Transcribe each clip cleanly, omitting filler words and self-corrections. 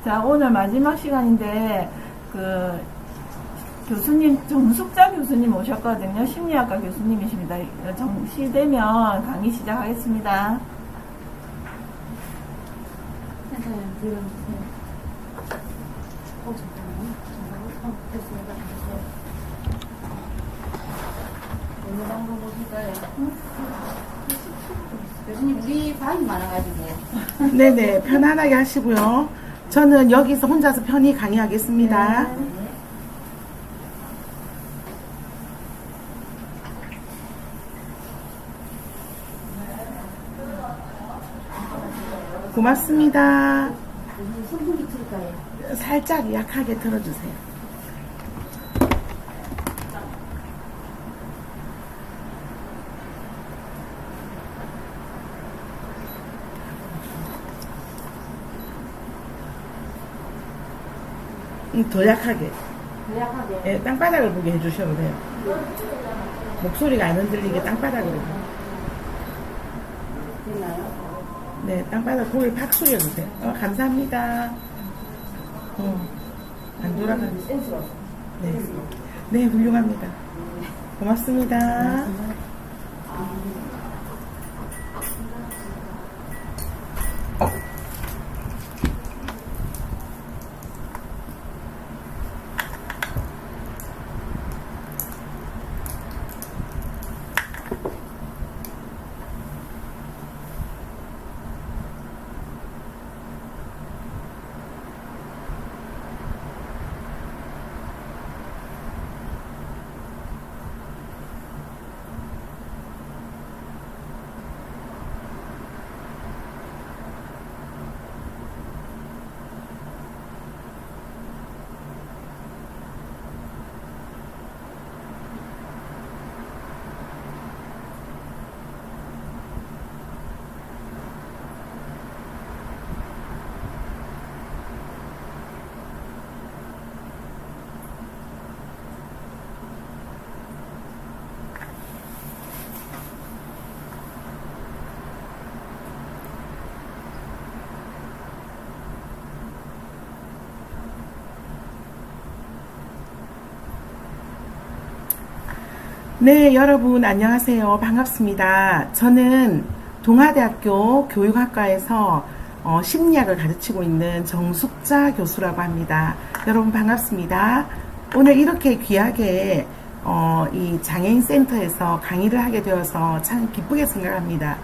자, 오늘 마지막 시간인데, 교수님, 정숙자 교수님 오셨거든요. 심리학과 교수님이십니다. 정시되면 강의 시작하겠습니다. 교수님, 우리 방이 많아가지고. 네네, 편안하게 하시고요. 저는 여기서 혼자서 편히 강의하겠습니다. 고맙습니다. 교수님, 선풍기 틀까요? 살짝 약하게 틀어주세요. 더 약하게. 더 약하게. 네, 땅바닥을 보게 해주셔도 돼요. 목소리가 안 흔들리게 땅바닥으로. 됐나요? 네, 땅바닥 고개 팍 숙여주세요. 감사합니다. 안 돌아가는. 센스가 네. 네, 훌륭합니다. 고맙습니다. 네, 여러분 안녕하세요. 반갑습니다. 저는 동아대학교 교육학과에서 심리학을 가르치고 있는 정숙자 교수라고 합니다. 여러분 반갑습니다. 오늘 이렇게 귀하게 이 장애인 센터에서 강의를 하게 되어서 참 기쁘게 생각합니다.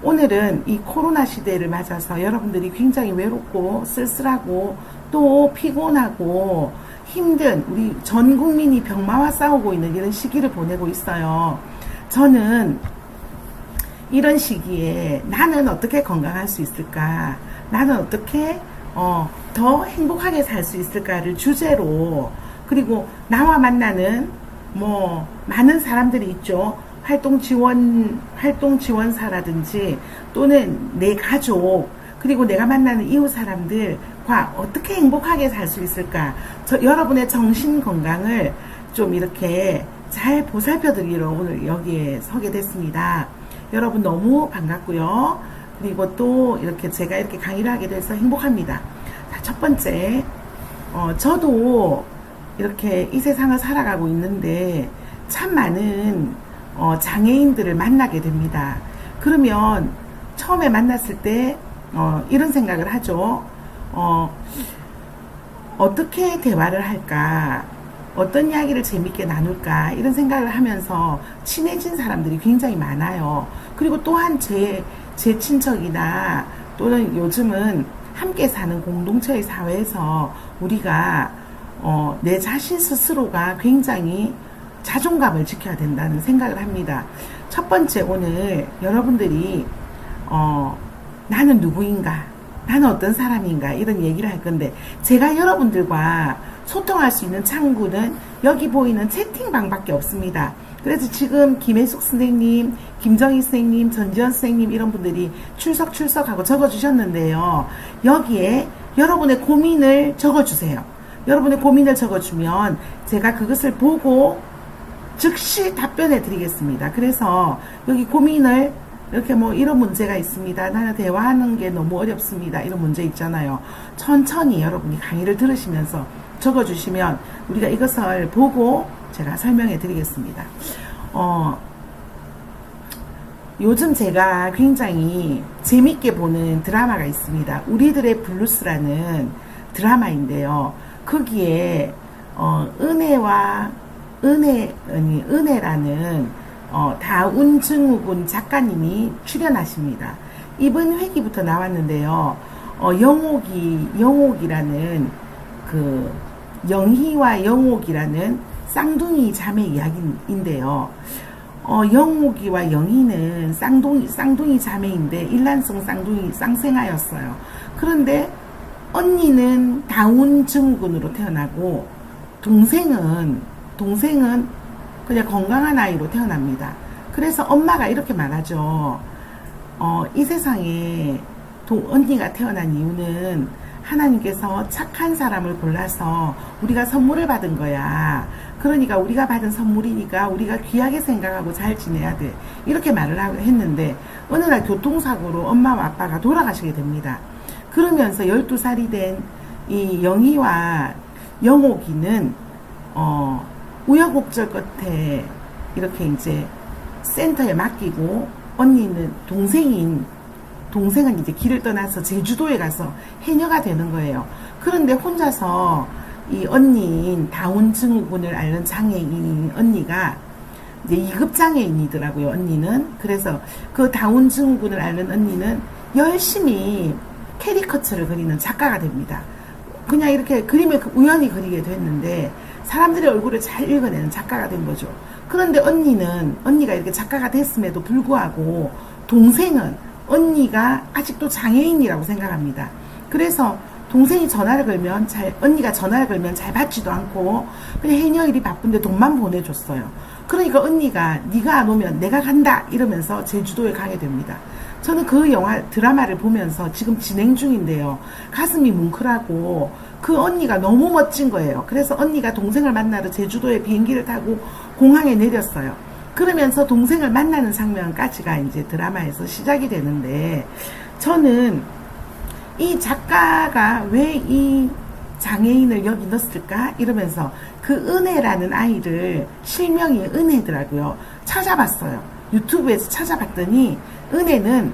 오늘은 이 코로나 시대를 맞아서 여러분들이 굉장히 외롭고 쓸쓸하고 또 피곤하고 힘든 우리 전 국민이 병마와 싸우고 있는 이런 시기를 보내고 있어요. 저는 이런 시기에 나는 어떻게 건강할 수 있을까? 나는 어떻게 더 행복하게 살 수 있을까를 주제로, 그리고 나와 만나는 많은 사람들이 있죠. 활동 지원사라든지 또는 내 가족, 그리고 내가 만나는 이웃 사람들과 어떻게 행복하게 살 수 있을까? 여러분의 정신 건강을 좀 이렇게 잘 보살펴 드리러 오늘 여기에 서게 됐습니다. 여러분 너무 반갑고요. 그리고 또 이렇게 제가 이렇게 강의를 하게 돼서 행복합니다. 자, 첫 번째, 저도 이렇게 이 세상을 살아가고 있는데 참 많은 장애인들을 만나게 됩니다. 그러면 처음에 만났을 때 이런 생각을 하죠. 어떻게 대화를 할까? 어떤 이야기를 재밌게 나눌까? 이런 생각을 하면서 친해진 사람들이 굉장히 많아요. 그리고 또한 제 친척이나 또는 요즘은 함께 사는 공동체의 사회에서 우리가 내 자신 스스로가 굉장히 자존감을 지켜야 된다는 생각을 합니다. 첫 번째, 오늘 여러분들이 나는 누구인가? 나는 어떤 사람인가? 이런 얘기를 할 건데, 제가 여러분들과 소통할 수 있는 창구는 여기 보이는 채팅방밖에 없습니다. 그래서 지금 김혜숙 선생님, 김정희 선생님, 전지현 선생님 이런 분들이 출석하고 적어주셨는데요. 여기에 여러분의 고민을 적어주세요. 여러분의 고민을 적어주면 제가 그것을 보고 즉시 답변해 드리겠습니다. 그래서 여기 고민을 이렇게 뭐 이런 문제가 있습니다. 나는 대화하는 게 너무 어렵습니다. 이런 문제 있잖아요. 천천히 여러분이 강의를 들으시면서 적어주시면 우리가 이것을 보고 제가 설명해 드리겠습니다. 요즘 제가 굉장히 재밌게 보는 드라마가 있습니다. 우리들의 블루스라는 드라마인데요. 거기에 은혜라는 다운증후군 작가님이 출연하십니다. 이번 회기부터 나왔는데요. 영옥이라는 그 영희와 영옥이라는 쌍둥이 자매 이야기인데요. 영옥이와 영희는 쌍둥이 자매인데 일란성 쌍생아였어요. 그런데 언니는 다운 증후군으로 태어나고 동생은 그냥 건강한 아이로 태어납니다. 그래서 엄마가 이렇게 말하죠. 이 세상에 언니가 태어난 이유는 하나님께서 착한 사람을 골라서 우리가 선물을 받은 거야. 그러니까 우리가 받은 선물이니까 우리가 귀하게 생각하고 잘 지내야 돼. 이렇게 말을 했는데 어느 날 교통사고로 엄마와 아빠가 돌아가시게 됩니다. 그러면서 12살이 된 이 영희와 영옥이는 우여곡절 끝에 이렇게 이제 센터에 맡기고 동생은 이제 길을 떠나서 제주도에 가서 해녀가 되는 거예요. 그런데 혼자서 이 언니인 다운 증후군을 앓는 장애인 언니가 이제 2급 장애인이더라고요. 언니는. 그래서 그 다운 증후군을 앓는 언니는 열심히 캐리커처를 그리는 작가가 됩니다. 그냥 이렇게 그림을 우연히 그리게 됐는데 사람들의 얼굴을 잘 읽어내는 작가가 된 거죠. 그런데 언니가 이렇게 작가가 됐음에도 불구하고 동생은 언니가 아직도 장애인이라고 생각합니다. 그래서 동생이 전화를 걸면 언니가 전화를 걸면 잘 받지도 않고 그냥 해녀 일이 바쁜데 돈만 보내줬어요. 그러니까 언니가 네가 안 오면 내가 간다 이러면서 제주도에 가게 됩니다. 저는 그 드라마를 보면서 지금 진행 중인데요. 가슴이 뭉클하고 그 언니가 너무 멋진 거예요. 그래서 언니가 동생을 만나러 제주도에 비행기를 타고 공항에 내렸어요. 그러면서 동생을 만나는 장면까지가 이제 드라마에서 시작이 되는데 저는 이 작가가 왜 이 장애인을 여기 넣었을까? 이러면서 그 은혜라는 아이를 실명이 은혜더라고요. 찾아봤어요. 유튜브에서 찾아봤더니 은혜는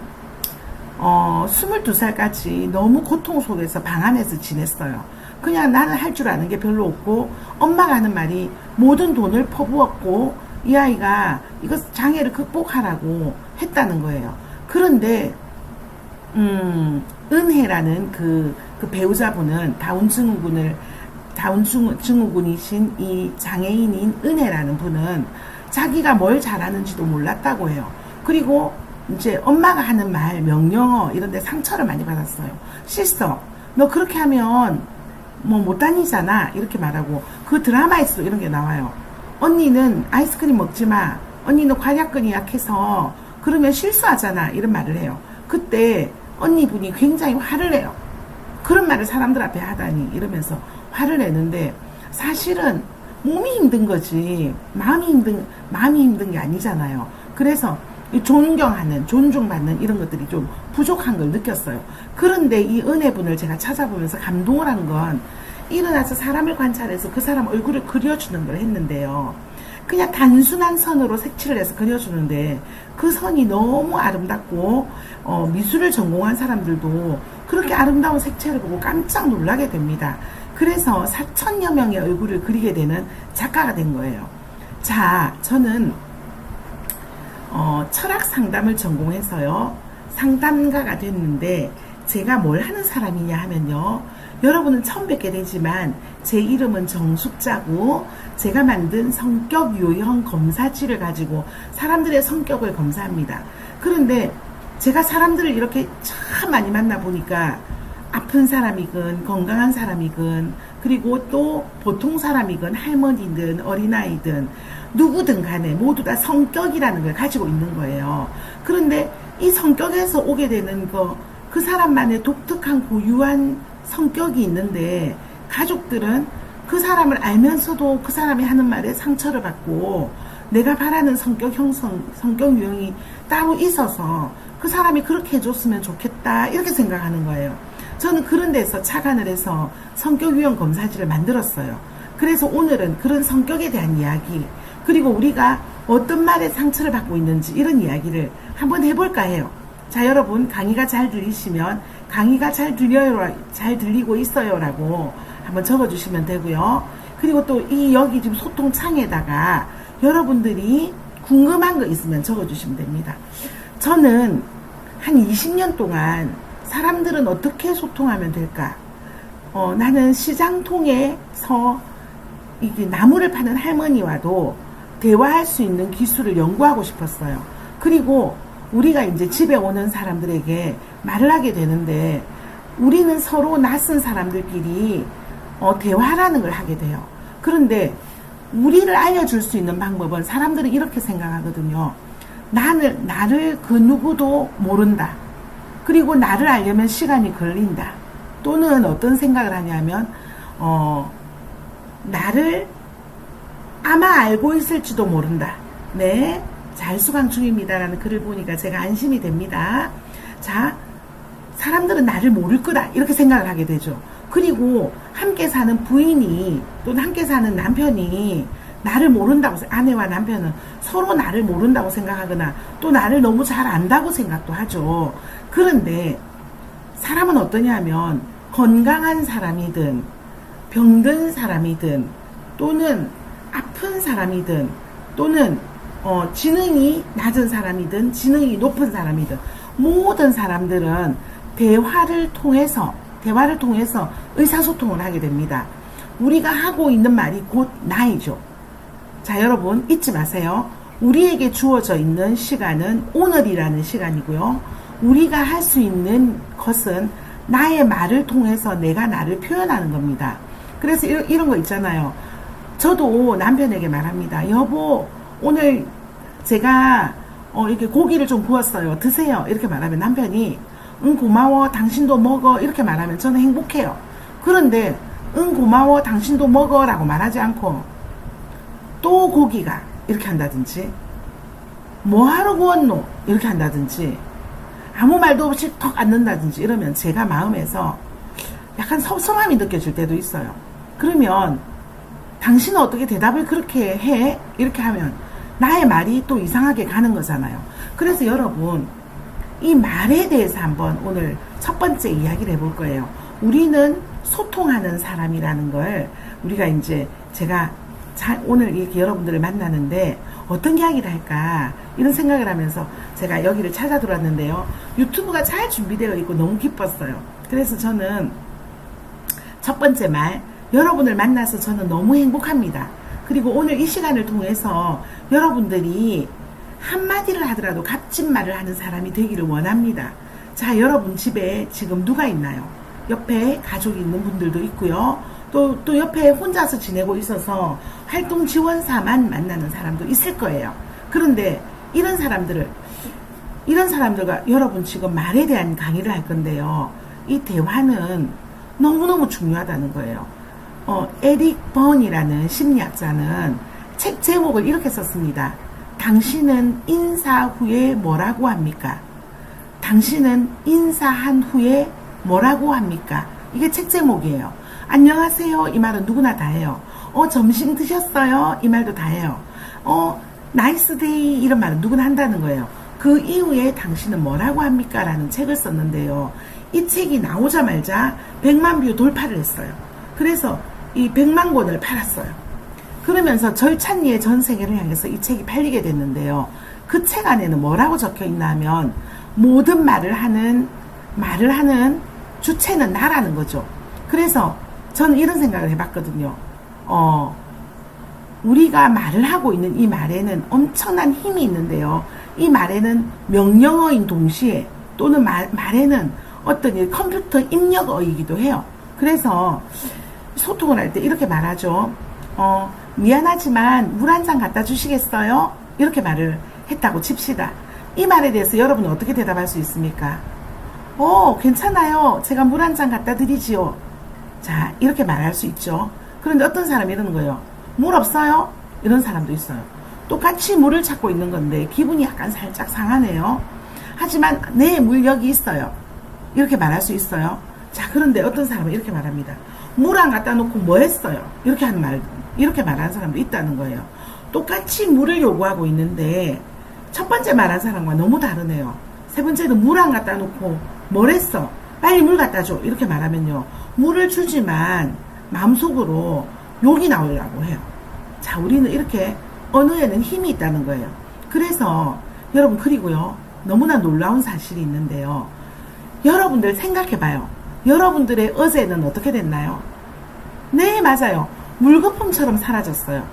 22살까지 너무 고통 속에서 방 안에서 지냈어요. 그냥 나는 할 줄 아는 게 별로 없고 엄마가 하는 말이 모든 돈을 퍼부었고 이 아이가 이거 장애를 극복하라고 했다는 거예요. 그런데 은혜라는 그 배우자분은 다운 증후군이신 이 장애인인 은혜라는 분은 자기가 뭘 잘하는지도 몰랐다고 해요. 그리고 이제 엄마가 하는 말, 명령어 이런 데 상처를 많이 받았어요. 시스터, 너 그렇게 하면 뭐 못 다니잖아. 이렇게 말하고 그 드라마에서도 이런 게 나와요. 언니는 아이스크림 먹지 마. 언니는 관약근이 약해서 그러면 실수하잖아. 이런 말을 해요. 그때 언니분이 굉장히 화를 내요. 그런 말을 사람들 앞에 하다니 이러면서 화를 내는데 사실은 몸이 힘든 거지 마음이 힘든 게 아니잖아요. 그래서 존중받는 이런 것들이 좀 부족한 걸 느꼈어요. 그런데 이 은혜분을 제가 찾아보면서 감동을 한 건 일어나서 사람을 관찰해서 그 사람 얼굴을 그려주는 걸 했는데요. 그냥 단순한 선으로 색칠을 해서 그려주는데 그 선이 너무 아름답고 미술을 전공한 사람들도 그렇게 아름다운 색채를 보고 깜짝 놀라게 됩니다. 그래서 4천여 명의 얼굴을 그리게 되는 작가가 된 거예요. 자, 저는 철학 상담을 전공해서요. 상담가가 됐는데 제가 뭘 하는 사람이냐 하면요. 여러분은 처음 뵙게 되지만 제 이름은 정숙자고 제가 만든 성격 유형 검사지를 가지고 사람들의 성격을 검사합니다. 그런데 제가 사람들을 이렇게 참 많이 만나보니까 아픈 사람이건 건강한 사람이건 그리고 또 보통 사람이건 할머니든 어린아이든 누구든 간에 모두 다 성격이라는 걸 가지고 있는 거예요. 그런데 이 성격에서 오게 되는 그 사람만의 독특한 고유한 성격이 있는데 가족들은 그 사람을 알면서도 그 사람이 하는 말에 상처를 받고 내가 바라는 성격 형성, 성격 유형이 따로 있어서 그 사람이 그렇게 해줬으면 좋겠다 이렇게 생각하는 거예요. 저는 그런 데서 착안을 해서 성격 유형 검사지를 만들었어요. 그래서 오늘은 그런 성격에 대한 이야기, 그리고 우리가 어떤 말에 상처를 받고 있는지 이런 이야기를 한번 해볼까 해요. 자, 여러분 강의가 잘 들리시면 강의가 잘 들리고 있어요 라고 한번 적어주시면 되고요. 그리고 또 여기 지금 소통창에다가 여러분들이 궁금한 거 있으면 적어주시면 됩니다. 저는 한 20년 동안 사람들은 어떻게 소통하면 될까? 나는 시장통에서 이게 나무를 파는 할머니와도 대화할 수 있는 기술을 연구하고 싶었어요. 그리고 우리가 이제 집에 오는 사람들에게 말을 하게 되는데 우리는 서로 낯선 사람들끼리 대화라는 걸 하게 돼요. 그런데 우리를 알려줄 수 있는 방법은 사람들은 이렇게 생각하거든요. 나를 그 누구도 모른다. 그리고 나를 알려면 시간이 걸린다. 또는 어떤 생각을 하냐면 나를 아마 알고 있을지도 모른다. 네, 잘수강 중입니다라는 글을 보니까 제가 안심이 됩니다. 자, 사람들은 나를 모를 거다 이렇게 생각을 하게 되죠. 그리고 함께 사는 부인이 또는 함께 사는 남편이 나를 모른다고, 아내와 남편은 서로 나를 모른다고 생각하거나 또 나를 너무 잘 안다고 생각도 하죠. 그런데 사람은 어떠냐면 건강한 사람이든 병든 사람이든 또는 아픈 사람이든 또는 지능이 낮은 사람이든 지능이 높은 사람이든 모든 사람들은 대화를 통해서 의사소통을 하게 됩니다. 우리가 하고 있는 말이 곧 나이죠. 자, 여러분 잊지 마세요. 우리에게 주어져 있는 시간은 오늘이라는 시간이고요. 우리가 할 수 있는 것은 나의 말을 통해서 내가 나를 표현하는 겁니다. 그래서 이런 거 있잖아요. 저도 남편에게 말합니다. 여보, 오늘 제가 이렇게 고기를 좀 구웠어요. 드세요. 이렇게 말하면 남편이 응, 고마워, 당신도 먹어 이렇게 말하면 저는 행복해요. 그런데 응, 고마워, 당신도 먹어 라고 말하지 않고 또 고기가 이렇게 한다든지 뭐하러 구웠노 이렇게 한다든지 아무 말도 없이 턱 앉는다든지 이러면 제가 마음에서 약간 섭섭함이 느껴질 때도 있어요. 그러면 당신은 어떻게 대답을 그렇게 해? 이렇게 하면 나의 말이 또 이상하게 가는 거잖아요. 그래서 여러분 이 말에 대해서 한번 오늘 첫 번째 이야기를 해볼 거예요. 우리는 소통하는 사람이라는 걸 우리가 이제 제가 오늘 이렇게 여러분들을 만나는데 어떤 이야기를 할까 이런 생각을 하면서 제가 여기를 찾아 들어왔는데요. 유튜브가 잘 준비되어 있고 너무 기뻤어요. 그래서 저는 첫 번째 말, 여러분을 만나서 저는 너무 행복합니다. 그리고 오늘 이 시간을 통해서 여러분들이 한마디를 하더라도 값진 말을 하는 사람이 되기를 원합니다. 자, 여러분 집에 지금 누가 있나요? 옆에 가족이 있는 분들도 있고요. 또 옆에 혼자서 지내고 있어서 활동 지원사만 만나는 사람도 있을 거예요. 그런데 이런 사람들과 여러분 지금 말에 대한 강의를 할 건데요. 이 대화는 너무너무 중요하다는 거예요. 에릭 번이라는 심리학자는 책 제목을 이렇게 썼습니다. 당신은 인사 후에 뭐라고 합니까? 당신은 인사한 후에 뭐라고 합니까? 이게 책 제목이에요. 안녕하세요 이 말은 누구나 다 해요. 점심 드셨어요? 이 말도 다 해요. 나이스 데이 이런 말은 누구나 한다는 거예요. 그 이후에 당신은 뭐라고 합니까? 라는 책을 썼는데요. 이 책이 나오자마자 100만 뷰 돌파를 했어요. 그래서 이 100만 권을 팔았어요. 그러면서 절찬리의 전 세계를 향해서 이 책이 팔리게 됐는데요. 그 책 안에는 뭐라고 적혀 있나 하면 모든 말을 하는 주체는 나라는 거죠. 그래서 저는 이런 생각을 해봤거든요. 우리가 말을 하고 있는 이 말에는 엄청난 힘이 있는데요. 이 말에는 명령어인 동시에 또는 말에는 어떤 컴퓨터 입력어이기도 해요. 그래서 소통을 할 때 이렇게 말하죠. 미안하지만 물 한 잔 갖다 주시겠어요? 이렇게 말을 했다고 칩시다. 이 말에 대해서 여러분은 어떻게 대답할 수 있습니까? 괜찮아요. 제가 물 한 잔 갖다 드리지요. 자, 이렇게 말할 수 있죠. 그런데 어떤 사람이 이러는 거예요. 물 없어요? 이런 사람도 있어요. 똑같이 물을 찾고 있는 건데 기분이 약간 살짝 상하네요. 하지만 네, 물 여기 있어요. 이렇게 말할 수 있어요. 자, 그런데 어떤 사람은 이렇게 말합니다. 물 안 갖다 놓고 뭐 했어요? 이렇게 말하는 사람도 있다는 거예요. 똑같이 물을 요구하고 있는데 첫 번째 말한 사람과 너무 다르네요. 세 번째도 물 안 갖다 놓고 뭘 했어? 빨리 물 갖다 줘. 이렇게 말하면요. 물을 주지만 마음속으로 욕이 나오려고 해요. 자, 우리는 이렇게 언어에는 힘이 있다는 거예요. 그래서 여러분, 그리고요, 너무나 놀라운 사실이 있는데요. 여러분들 생각해봐요. 여러분들의 어제는 어떻게 됐나요? 네, 맞아요. 물거품처럼 사라졌어요.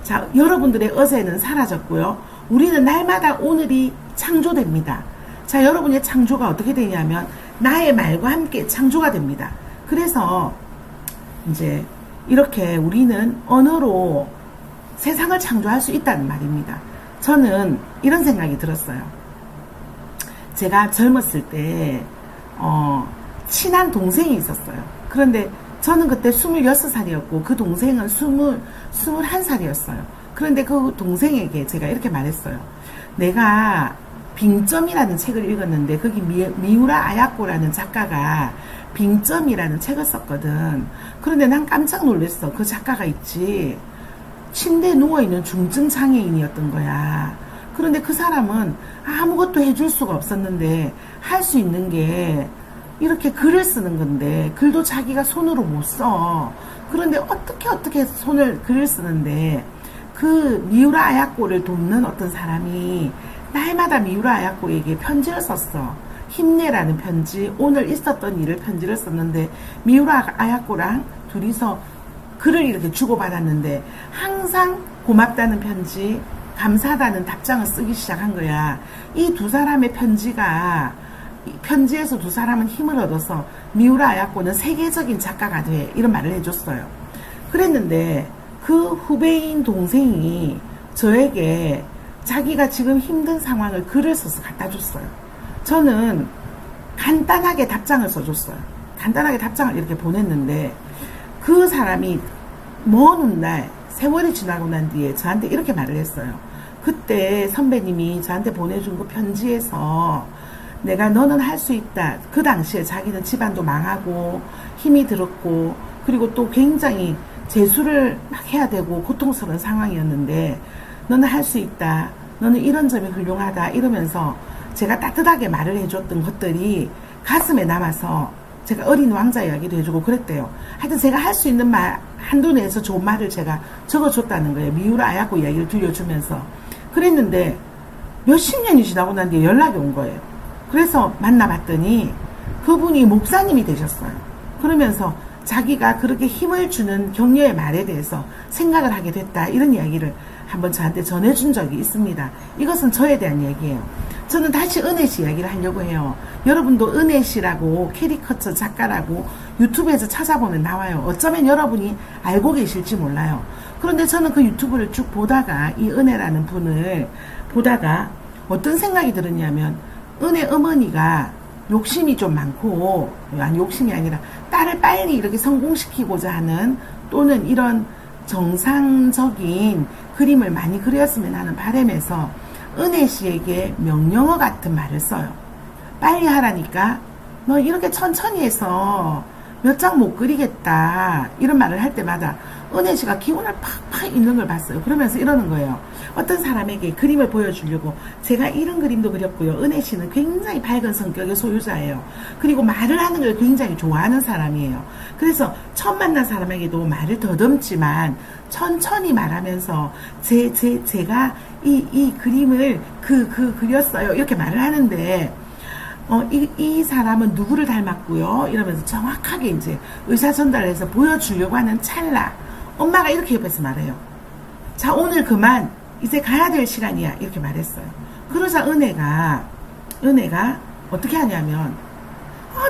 자, 여러분들의 어제는 사라졌고요. 우리는 날마다 오늘이 창조됩니다. 자, 여러분의 창조가 어떻게 되냐면 나의 말과 함께 창조가 됩니다. 그래서 이제 이렇게 우리는 언어로 세상을 창조할 수 있다는 말입니다. 저는 이런 생각이 들었어요. 제가 젊었을 때 친한 동생이 있었어요. 그런데 저는 그때 26살이었고 그 동생은 21살이었어요. 그런데 그 동생에게 제가 이렇게 말했어요. 내가 빙점이라는 책을 읽었는데 거기 미우라 아야코라는 작가가 빙점이라는 책을 썼거든. 그런데 난 깜짝 놀랐어. 그 작가가 있지. 침대에 누워있는 중증 장애인이었던 거야. 그런데 그 사람은 아무것도 해줄 수가 없었는데 할 수 있는 게 이렇게 글을 쓰는 건데 글도 자기가 손으로 못 써. 그런데 어떻게 글을 쓰는데 그 미우라 아야코를 돕는 어떤 사람이 날마다 미우라 아야코에게 편지를 썼어. 힘내라는 편지, 오늘 있었던 일을 편지를 썼는데 미우라 아야코랑 둘이서 글을 이렇게 주고받았는데 항상 고맙다는 편지, 감사하다는 답장을 쓰기 시작한 거야. 이 두 사람의 편지에서 두 사람은 힘을 얻어서 미우라 아야코는 세계적인 작가가 돼. 이런 말을 해줬어요. 그랬는데 그 후배인 동생이 저에게 자기가 지금 힘든 상황을 글을 써서 갖다 줬어요. 저는 간단하게 답장을 써줬어요. 간단하게 답장을 이렇게 보냈는데 그 사람이 먼 훗날 세월이 지나고 난 뒤에 저한테 이렇게 말을 했어요. 그때 선배님이 저한테 보내준 그 편지에서 내가 너는 할 수 있다. 그 당시에 자기는 집안도 망하고 힘이 들었고 그리고 또 굉장히 재수를 막 해야 되고 고통스러운 상황이었는데 너는 할 수 있다. 너는 이런 점이 훌륭하다. 이러면서 제가 따뜻하게 말을 해줬던 것들이 가슴에 남아서 제가 어린 왕자 이야기도 해주고 그랬대요. 하여튼 제가 할 수 있는 말 한도 내에서 좋은 말을 제가 적어줬다는 거예요. 미우라 아야코 이야기를 들려주면서. 그랬는데 몇십 년이 지나고 난 뒤에 연락이 온 거예요. 그래서 만나봤더니 그분이 목사님이 되셨어요. 그러면서 자기가 그렇게 힘을 주는 격려의 말에 대해서 생각을 하게 됐다. 이런 이야기를 한번 저한테 전해준 적이 있습니다. 이것은 저에 대한 얘기예요. 저는 다시 은혜씨 이야기를 하려고 해요. 여러분도 은혜씨라고 캐리커처 작가라고 유튜브에서 찾아보면 나와요. 어쩌면 여러분이 알고 계실지 몰라요. 그런데 저는 그 유튜브를 쭉 보다가 이 은혜라는 분을 보다가 어떤 생각이 들었냐면 은혜 어머니가 욕심이 좀 많고, 아니 욕심이 아니라 딸을 빨리 이렇게 성공시키고자 하는 또는 이런 정상적인 그림을 많이 그렸으면 하는 바람에서 은혜 씨에게 명령어 같은 말을 써요. 빨리 하라니까 너 이렇게 천천히 해서 몇 장 못 그리겠다. 이런 말을 할 때마다 은혜 씨가 기운을 팍팍 잃는 걸 봤어요. 그러면서 이러는 거예요. 어떤 사람에게 그림을 보여주려고 제가 이런 그림도 그렸고요. 은혜 씨는 굉장히 밝은 성격의 소유자예요. 그리고 말을 하는 걸 굉장히 좋아하는 사람이에요. 그래서 처음 만난 사람에게도 말을 더듬지만 천천히 말하면서 제가 이 그림을 그렸어요. 이렇게 말을 하는데 이 사람은 누구를 닮았고요. 이러면서 정확하게 이제 의사 전달을 해서 보여주려고 하는 찰나 엄마가 이렇게 옆에서 말해요. 자, 오늘 그만 이제 가야 될 시간이야. 이렇게 말했어요. 그러자 은혜가 어떻게 하냐면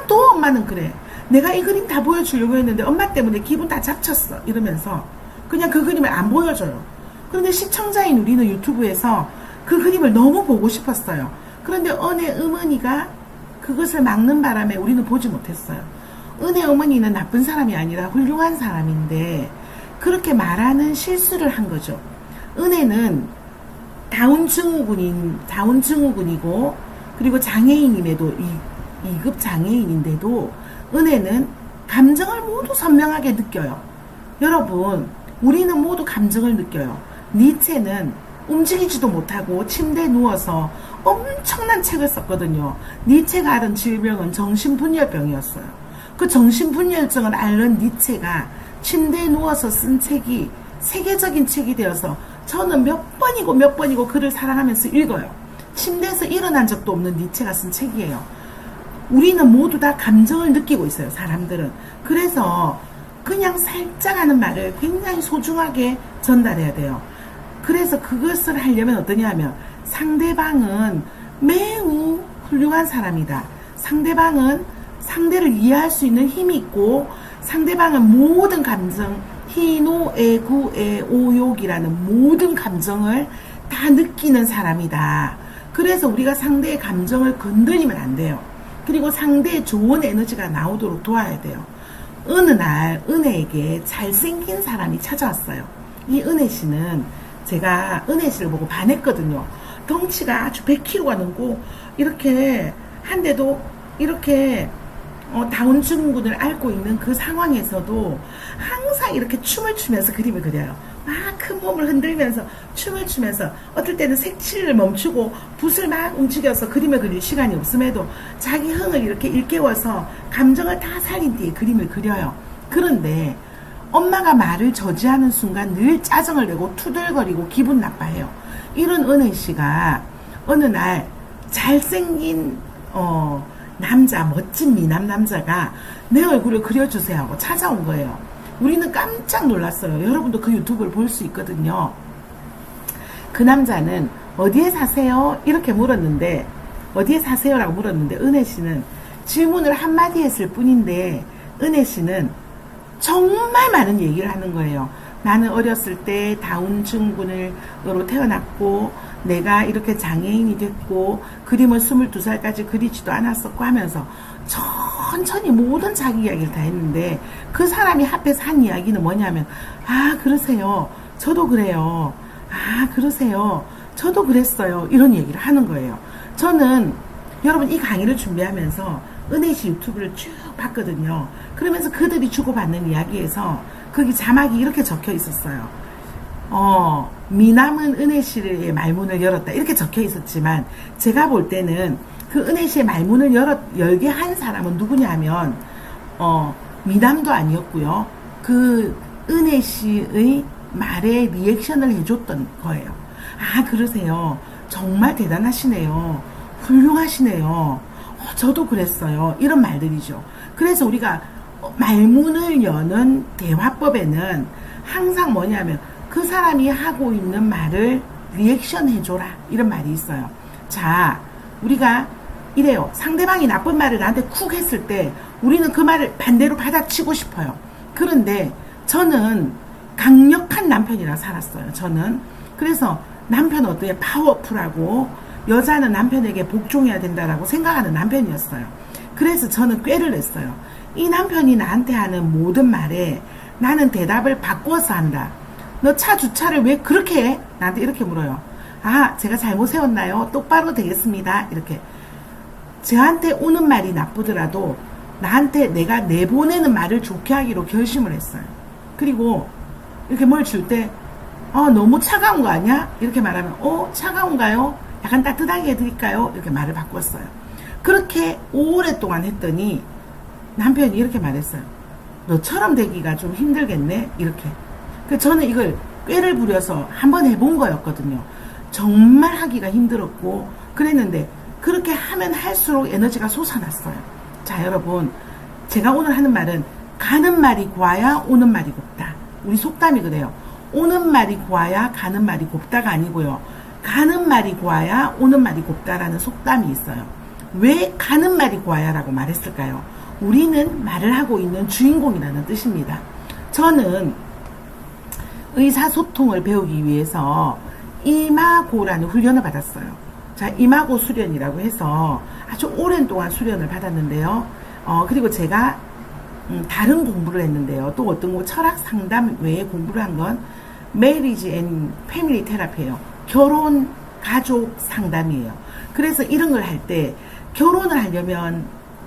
또 엄마는 그래. 내가 이 그림 다 보여주려고 했는데 엄마 때문에 기분 다 잡쳤어. 이러면서 그냥 그 그림을 안 보여줘요. 그런데 시청자인 우리는 유튜브에서 그 그림을 너무 보고 싶었어요. 그런데 은혜 어머니가 그것을 막는 바람에 우리는 보지 못했어요. 은혜 어머니는 나쁜 사람이 아니라 훌륭한 사람인데 그렇게 말하는 실수를 한 거죠. 은혜는 다운 증후군이고, 그리고 장애인임에도 2급 장애인인데도 은혜는 감정을 모두 선명하게 느껴요. 여러분, 우리는 모두 감정을 느껴요. 니체는 움직이지도 못하고 침대에 누워서 엄청난 책을 썼거든요. 니체가 앓은 질병은 정신분열병이었어요. 그 정신분열증을 앓는 니체가 침대에 누워서 쓴 책이 세계적인 책이 되어서 저는 몇 번이고 그를 사랑하면서 읽어요. 침대에서 일어난 적도 없는 니체가 쓴 책이에요. 우리는 모두 다 감정을 느끼고 있어요, 사람들은. 그래서 그냥 살짝 하는 말을 굉장히 소중하게 전달해야 돼요. 그래서 그것을 하려면 어떠냐 하면, 상대방은 매우 훌륭한 사람이다. 상대방은 상대를 이해할 수 있는 힘이 있고, 상대방은 모든 감정, 희노, 애구, 오욕이라는 모든 감정을 다 느끼는 사람이다. 그래서 우리가 상대의 감정을 건드리면 안 돼요. 그리고 상대의 좋은 에너지가 나오도록 도와야 돼요. 어느 날 은혜에게 잘생긴 사람이 찾아왔어요. 이 은혜 씨는, 제가 은혜 씨를 보고 반했거든요. 덩치가 아주 100kg가 넘고, 이렇게 한데도 이렇게 다운 증후군을 앓고 있는 그 상황에서도 항상 이렇게 춤을 추면서 그림을 그려요. 막 큰 몸을 흔들면서 춤을 추면서, 어떨 때는 색칠을 멈추고 붓을 막 움직여서 그림을 그릴 시간이 없음에도 자기 흥을 이렇게 일깨워서 감정을 다 살린 뒤에 그림을 그려요. 그런데 엄마가 말을 저지하는 순간 늘 짜증을 내고 투덜거리고 기분 나빠해요. 이런 은혜 씨가 어느 날 잘생긴 남자, 멋진 미남 남자가 내 얼굴을 그려주세요 하고 찾아온 거예요. 우리는 깜짝 놀랐어요. 여러분도 그 유튜브를 볼 수 있거든요. 그 남자는 어디에 사세요? 이렇게 물었는데, 어디에 사세요? 라고 물었는데, 은혜 씨는 질문을 한마디 했을 뿐인데, 은혜 씨는 정말 많은 얘기를 하는 거예요. 나는 어렸을 때 다운 증후군으로 태어났고, 내가 이렇게 장애인이 됐고, 그림을 22살까지 그리지도 않았었고 하면서 천천히 모든 자기 이야기를 다 했는데, 그 사람이 앞에서 한 이야기는 뭐냐면, 아, 그러세요. 저도 그래요. 아, 그러세요. 저도 그랬어요. 이런 얘기를 하는 거예요. 저는 여러분 이 강의를 준비하면서 은혜씨 유튜브를 쭉 봤거든요. 그러면서 그들이 주고받는 이야기에서 거기 자막이 이렇게 적혀 있었어요. 미남은 은혜씨의 말문을 열었다. 이렇게 적혀 있었지만, 제가 볼 때는 그 은혜씨의 말문을 열게 한 사람은 누구냐 하면, 미남도 아니었고요. 그 은혜씨의 말에 리액션을 해줬던 거예요. 아, 그러세요. 정말 대단하시네요. 훌륭하시네요. 저도 그랬어요. 이런 말들이죠. 그래서 우리가 말문을 여는 대화법에는 항상 뭐냐면, 그 사람이 하고 있는 말을 리액션 해줘라. 이런 말이 있어요. 자, 우리가 이래요. 상대방이 나쁜 말을 나한테 쿡 했을 때 우리는 그 말을 반대로 받아치고 싶어요. 그런데 저는 강력한 남편이랑 살았어요. 저는. 그래서 남편은 어떻게 파워풀하고 여자는 남편에게 복종해야 된다라고 생각하는 남편이었어요. 그래서 저는 꾀를 냈어요. 이 남편이 나한테 하는 모든 말에 나는 대답을 바꿔서 한다. 너 차 주차를 왜 그렇게 해? 나한테 이렇게 물어요. 아, 제가 잘못 세웠나요? 똑바로 되겠습니다. 이렇게. 저한테 오는 말이 나쁘더라도 나한테 내가 내보내는 말을 좋게 하기로 결심을 했어요. 그리고 이렇게 뭘 줄 때, 너무 차가운 거 아니야? 이렇게 말하면, 차가운가요? 약간 따뜻하게 해드릴까요? 이렇게 말을 바꿨어요. 그렇게 오랫동안 했더니 남편이 이렇게 말했어요. 너처럼 되기가 좀 힘들겠네? 이렇게. 저는 이걸 꾀를 부려서 한번 해본 거였거든요. 정말 하기가 힘들었고 그랬는데, 그렇게 하면 할수록 에너지가 솟아났어요. 자, 여러분, 제가 오늘 하는 말은 가는 말이 고와야 오는 말이 곱다. 우리 속담이 그래요. 오는 말이 고와야 가는 말이 곱다가 아니고요. 가는 말이 고와야 오는 말이 곱다라는 속담이 있어요. 왜 가는 말이 고와야 라고 말했을까요? 우리는 말을 하고 있는 주인공이라는 뜻입니다. 저는 의사소통을 배우기 위해서 이마고라는 훈련을 받았어요. 자, 이마고 수련이라고 해서 아주 오랜 동안 수련을 받았는데요. 그리고 제가 다른 공부를 했는데요. 또 어떤 거 철학 상담 외에 공부를 한 건 메리지 앤 패밀리 테라피예요. 결혼 가족 상담이에요. 그래서 이런 걸 할 때 결혼을 하려면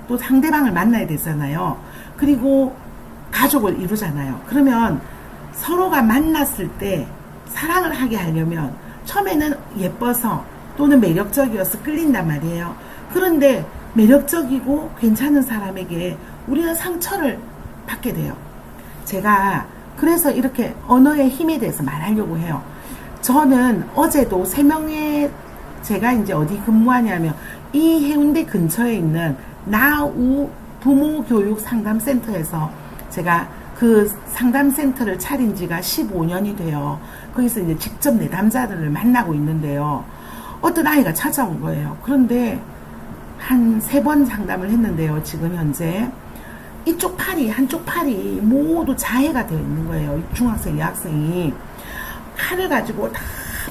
또 상대방을 만나야 되잖아요. 그리고 가족을 이루잖아요. 그러면 서로가 만났을 때 사랑을 하게 하려면 처음에는 예뻐서 또는 매력적이어서 끌린단 말이에요. 그런데 매력적이고 괜찮은 사람에게 우리는 상처를 받게 돼요. 제가 그래서 이렇게 언어의 힘에 대해서 말하려고 해요. 저는 어제도 3명의 제가 이제 어디 근무하냐면 이 해운대 근처에 있는 나우 부모교육 상담센터에서 제가 그 상담센터를 차린 지가 15년이 돼요. 거기서 이제 직접 내담자들을 만나고 있는데요. 어떤 아이가 찾아온 거예요. 그런데 한 3번 상담을 했는데요. 지금 현재 이쪽 팔이 한쪽 팔이 모두 자해가 되어 있는 거예요. 중학생 여학생이 칼을 가지고 다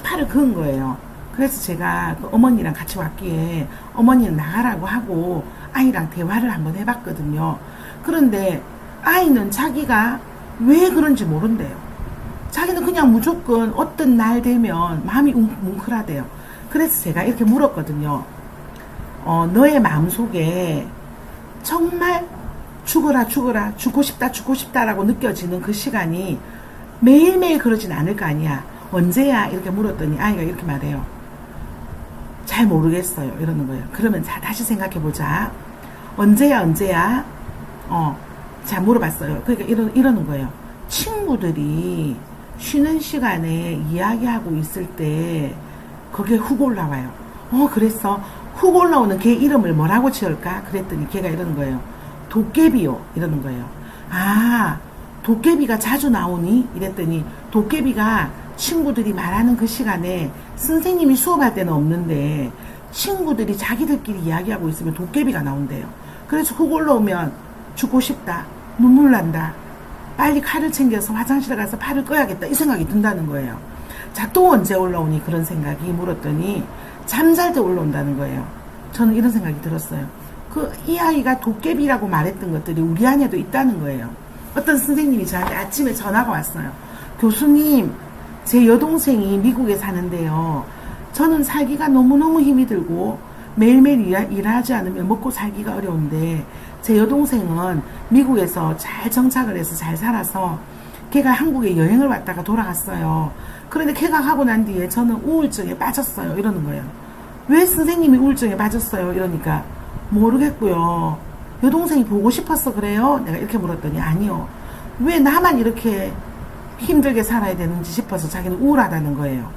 팔을 그은 거예요. 그래서 제가 그 어머니랑 같이 왔기에 어머니는 나가라고 하고 아이랑 대화를 한번 해봤거든요. 그런데 아이는 자기가 왜 그런지 모른대요. 자기는 그냥 무조건 어떤 날 되면 마음이 뭉클하대요. 그래서 제가 이렇게 물었거든요. 너의 마음속에 정말 죽어라 죽고 싶다라고 느껴지는 그 시간이 매일매일 그러진 않을 거 아니야. 언제야? 이렇게 물었더니 아이가 이렇게 말해요. 잘 모르겠어요. 이러는 거예요. 그러면 자, 다시 생각해보자. 언제야? 자, 물어봤어요. 그러니까 이러는 거예요. 친구들이 쉬는 시간에 이야기하고 있을 때 그게 훅 올라와요. 그래서 훅 올라오는 걔 이름을 뭐라고 지을까? 그랬더니 걔가 이러는 거예요. 도깨비요. 이러는 거예요. 아, 도깨비가 자주 나오니? 이랬더니 도깨비가 친구들이 말하는 그 시간에 선생님이 수업할 때는 없는데 친구들이 자기들끼리 이야기하고 있으면 도깨비가 나온대요. 그래서 훅 올라오면 죽고 싶다, 눈물 난다, 빨리 칼을 챙겨서 화장실에 가서 팔을 꺼야겠다 이 생각이 든다는 거예요. 자, 또 언제 올라오니? 그런 생각이 물었더니 잠잘 때 올라온다는 거예요. 저는 이런 생각이 들었어요. 이 아이가 도깨비라고 말했던 것들이 우리 안에도 있다는 거예요. 어떤 선생님이 저한테 아침에 전화가 왔어요. 교수님, 제 여동생이 미국에 사는데요. 저는 살기가 너무너무 힘이 들고 매일매일 일하지 않으면 먹고 살기가 어려운데 제 여동생은 미국에서 잘 정착을 해서 잘 살아서 걔가 한국에 여행을 왔다가 돌아갔어요. 그런데 걔가 하고 난 뒤에 저는 우울증에 빠졌어요. 이러는 거예요. 왜 선생님이 우울증에 빠졌어요? 이러니까 모르겠고요. 여동생이 보고 싶어서 그래요? 내가 이렇게 물었더니 아니요. 왜 나만 이렇게 힘들게 살아야 되는지 싶어서 자기는 우울하다는 거예요.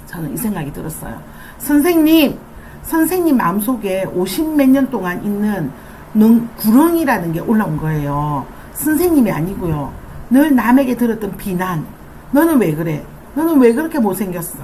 저는 이 생각이 들었어요. 선생님 마음속에 50몇 년 동안 있는 구렁이라는 게 올라온 거예요. 선생님이 아니고요. 늘 남에게 들었던 비난. 너는 왜 그래? 너는 왜 그렇게 못생겼어?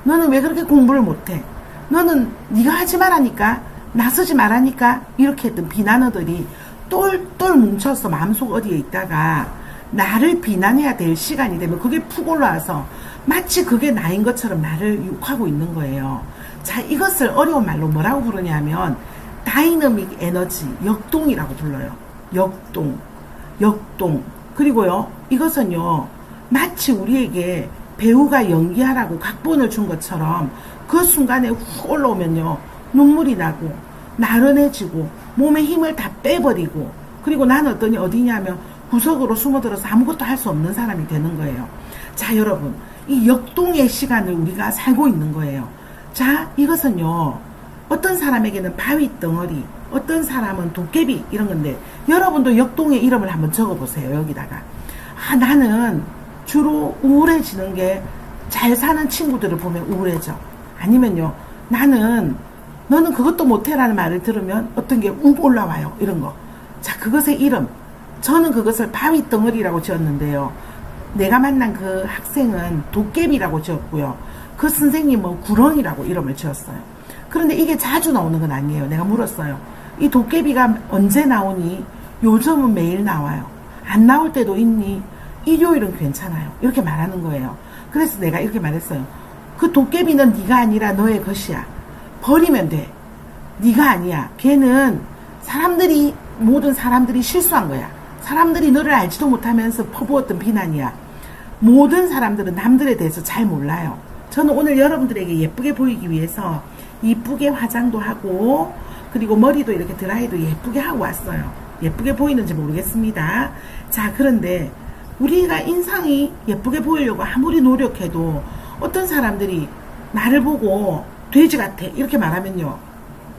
너는 왜 그렇게 공부를 못해? 너는 네가 하지 말라니까, 나서지 말라니까, 이렇게 했던 비난어들이 똘똘 뭉쳐서 마음속 어디에 있다가 나를 비난해야 될 시간이 되면 그게 푹 올라와서 마치 그게 나인 것처럼 나를 욕하고 있는 거예요. 자, 이것을 어려운 말로 뭐라고 부르냐면 다이너믹 에너지, 역동이라고 불러요. 역동. 그리고요, 이것은요, 마치 우리에게 배우가 연기하라고 각본을 준 것처럼 그 순간에 훅 올라오면요, 눈물이 나고 나른해지고 몸에 힘을 다 빼버리고, 그리고 나는 어디냐면 구석으로 숨어들어서 아무것도 할 수 없는 사람이 되는 거예요. 자, 여러분, 이 역동의 시간을 우리가 살고 있는 거예요. 자, 이것은요, 어떤 사람에게는 바위 덩어리, 어떤 사람은 도깨비 이런 건데, 여러분도 역동의 이름을 한번 적어보세요. 여기다가. 아, 나는 주로 우울해지는 게 잘 사는 친구들을 보면 우울해져. 아니면요, 너는 그것도 못해라는 말을 들으면 어떤 게 욱 올라와요. 이런 거. 자, 그것의 이름. 저는 그것을 바위 덩어리라고 지었는데요. 내가 만난 그 학생은 도깨비라고 지었고요. 그 선생님은 구렁이라고 이름을 지었어요. 그런데 이게 자주 나오는 건 아니에요. 내가 물었어요. 이 도깨비가 언제 나오니? 요즘은 매일 나와요. 안 나올 때도 있니? 일요일은 괜찮아요. 이렇게 말하는 거예요. 그래서 내가 이렇게 말했어요. 그 도깨비는 네가 아니라 너의 것이야. 버리면 돼. 네가 아니야. 걔는 모든 사람들이 실수한 거야. 사람들이 너를 알지도 못하면서 퍼부었던 비난이야. 모든 사람들은 남들에 대해서 잘 몰라요. 저는 오늘 여러분들에게 예쁘게 보이기 위해서 이쁘게 화장도 하고 그리고 머리도 이렇게 드라이도 예쁘게 하고 왔어요. 예쁘게 보이는지 모르겠습니다. 자, 그런데 우리가 인상이 예쁘게 보이려고 아무리 노력해도 어떤 사람들이 나를 보고 돼지 같아 이렇게 말하면요,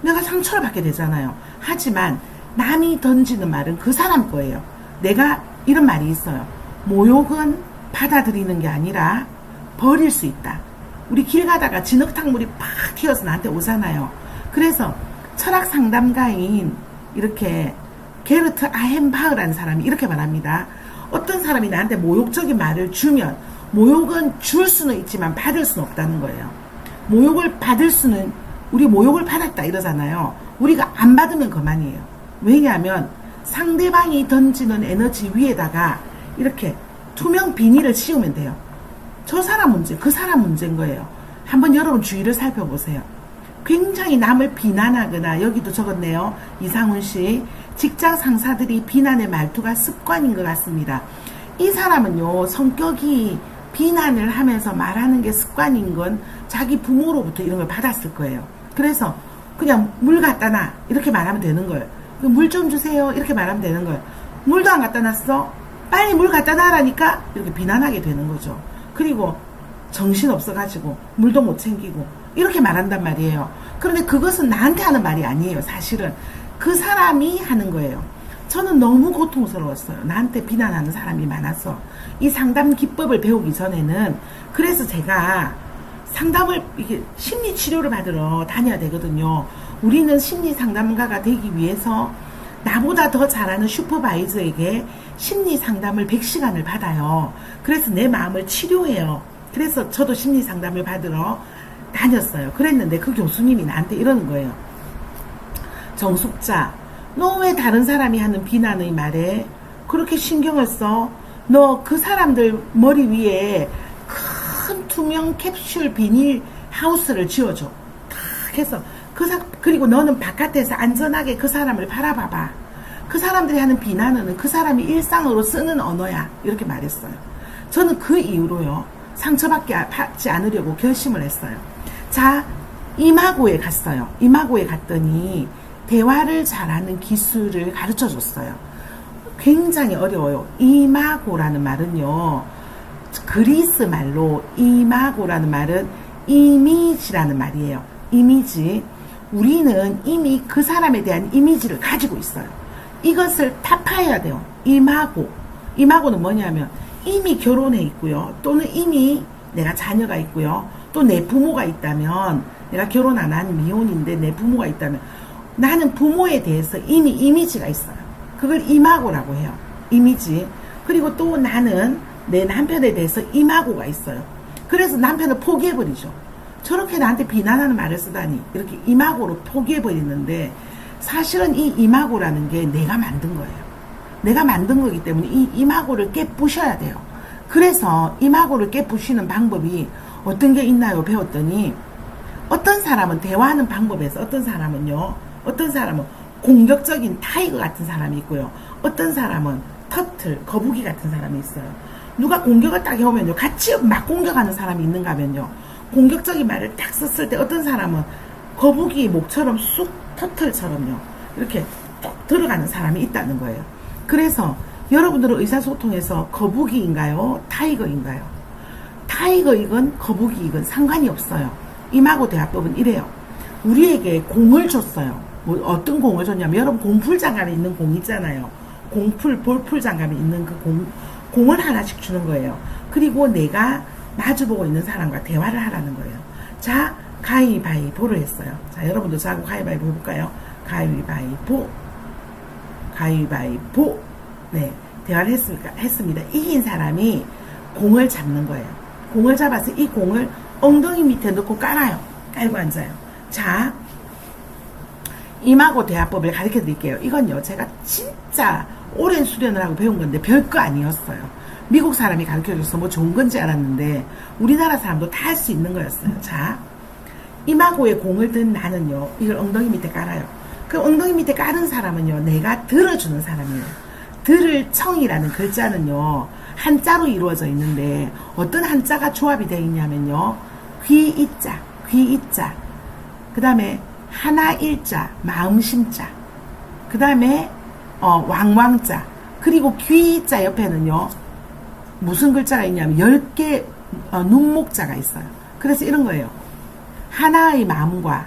내가 상처를 받게 되잖아요. 하지만 남이 던지는 말은 그 사람 거예요. 내가 이런 말이 있어요. 모욕은 받아들이는 게 아니라 버릴 수 있다. 우리 길 가다가 진흙탕물이 팍 튀어서 나한테 오잖아요. 그래서 철학 상담가인 이렇게 게르트 아헨바흐라는 사람이 이렇게 말합니다. 어떤 사람이 나한테 모욕적인 말을 주면 모욕은 줄 수는 있지만 받을 수는 없다는 거예요. 모욕을 받을 수는, 우리 모욕을 받았다 이러잖아요. 우리가 안 받으면 그만이에요. 왜냐하면 상대방이 던지는 에너지 위에다가 이렇게 투명 비닐을 씌우면 돼요. 저 사람 문제, 그 사람 문제인 거예요. 한번 여러분 주위를 살펴보세요. 굉장히 남을 비난하거나, 여기도 적었네요. 이상훈 씨. 직장 상사들이 비난의 말투가 습관인 것 같습니다. 이 사람은요, 성격이 비난을 하면서 말하는 게 습관인 건 자기 부모로부터 이런 걸 받았을 거예요. 그래서 그냥 물 갖다 놔 이렇게 말하면 되는 거예요. 물 좀 주세요 이렇게 말하면 되는 거예요. 물도 안 갖다 놨어? 빨리 물 갖다 놔라니까? 이렇게 비난하게 되는 거죠. 그리고 정신 없어가지고 물도 못 챙기고 이렇게 말한단 말이에요. 그런데 그것은 나한테 하는 말이 아니에요. 사실은 그 사람이 하는 거예요. 저는 너무 고통스러웠어요. 나한테 비난하는 사람이 많아서. 이 상담 기법을 배우기 전에는, 그래서 제가 상담을, 이게 심리 치료를 받으러 다녀야 되거든요. 우리는 심리 상담가가 되기 위해서 나보다 더 잘하는 슈퍼바이저에게 심리 상담을 100시간을 받아요. 그래서 내 마음을 치료해요. 그래서 저도 심리 상담을 받으러 다녔어요. 그랬는데 그 교수님이 나한테 이러는 거예요. 정숙자, 너 왜 다른 사람이 하는 비난의 말에 그렇게 신경을 써? 너 그 사람들 머리 위에 큰 투명 캡슐 비닐 하우스를 지어줘. 탁 해서 그리고 너는 바깥에서 안전하게 그 사람을 바라봐봐. 그 사람들이 하는 비난은 그 사람이 일상으로 쓰는 언어야. 이렇게 말했어요. 저는 그 이후로요, 상처받지 않으려고 결심을 했어요. 자, 이마고에 갔어요. 이마고에 갔더니 대화를 잘하는 기술을 가르쳐 줬어요. 굉장히 어려워요. 이마고라는 말은요, 그리스 말로 이마고라는 말은 이미지라는 말이에요. 이미지. 우리는 이미 그 사람에 대한 이미지를 가지고 있어요. 이것을 타파해야 돼요. 이마고. 이마고는 뭐냐면 이미 결혼해 있고요. 또는 이미 내가 자녀가 있고요. 또 내 부모가 있다면, 내가 결혼 안 한 미혼인데 내 부모가 있다면 나는 부모에 대해서 이미 이미지가 있어요. 그걸 이마고라고 해요. 이미지. 그리고 또 나는 내 남편에 대해서 이마고가 있어요. 그래서 남편을 포기해버리죠. 저렇게 나한테 비난하는 말을 쓰다니 이렇게 이마고로 포기해버리는데, 사실은 이 이마고라는 게 내가 만든 거예요. 내가 만든 거기 때문에 이 이마고를 깨부셔야 돼요. 그래서 이마고를 깨부시는 방법이 어떤 게 있나요? 배웠더니, 어떤 사람은 대화하는 방법에서, 어떤 사람은 공격적인 타이거 같은 사람이 있고요. 어떤 사람은 터틀, 거북이 같은 사람이 있어요. 누가 공격을 딱 해오면요, 같이 막 공격하는 사람이 있는가 하면요, 공격적인 말을 딱 썼을 때 어떤 사람은 거북이 목처럼 쑥, 터틀처럼요, 이렇게 쭉 들어가는 사람이 있다는 거예요. 그래서 여러분들은 의사소통에서 거북이인가요? 타이거인가요? 타이거이건 거북이이건 상관이 없어요. 이마고 대화법은 이래요. 우리에게 공을 줬어요. 뭐 어떤 공을 줬냐면, 여러분 공풀 장갑에 있는 공 있잖아요. 공풀, 볼풀 장갑에 있는 그 공을 하나씩 주는 거예요. 그리고 내가 마주보고 있는 사람과 대화를 하라는 거예요. 자, 가위바위보를 했어요. 자, 여러분도 저하고 가위바위보 해볼까요? 가위바위보. 가위바위보. 네, 대화를 했습니다. 이긴 사람이 공을 잡는 거예요. 공을 잡아서 이 공을 엉덩이 밑에 넣고 깔아요. 깔고 앉아요. 자, 이마고 대화법을 가르쳐 드릴게요. 이건요, 제가 진짜 오랜 수련을 하고 배운 건데 별거 아니었어요. 미국 사람이 가르쳐 줘서 뭐 좋은 건지 알았는데 우리나라 사람도 다 할 수 있는 거였어요. 자, 이마고에 공을 든 나는요, 이걸 엉덩이 밑에 깔아요. 그 엉덩이 밑에 깔은 사람은요, 내가 들어주는 사람이에요. 들을 청이라는 글자는요, 한자로 이루어져 있는데 어떤 한자가 조합이 되어 있냐면요, 귀이자, 귀이자. 그 다음에 하나일자, 마음심자. 그 다음에 왕왕자. 그리고 귀자 옆에는요, 무슨 글자가 있냐면 10개 눈목자가 있어요. 그래서 이런 거예요. 하나의 마음과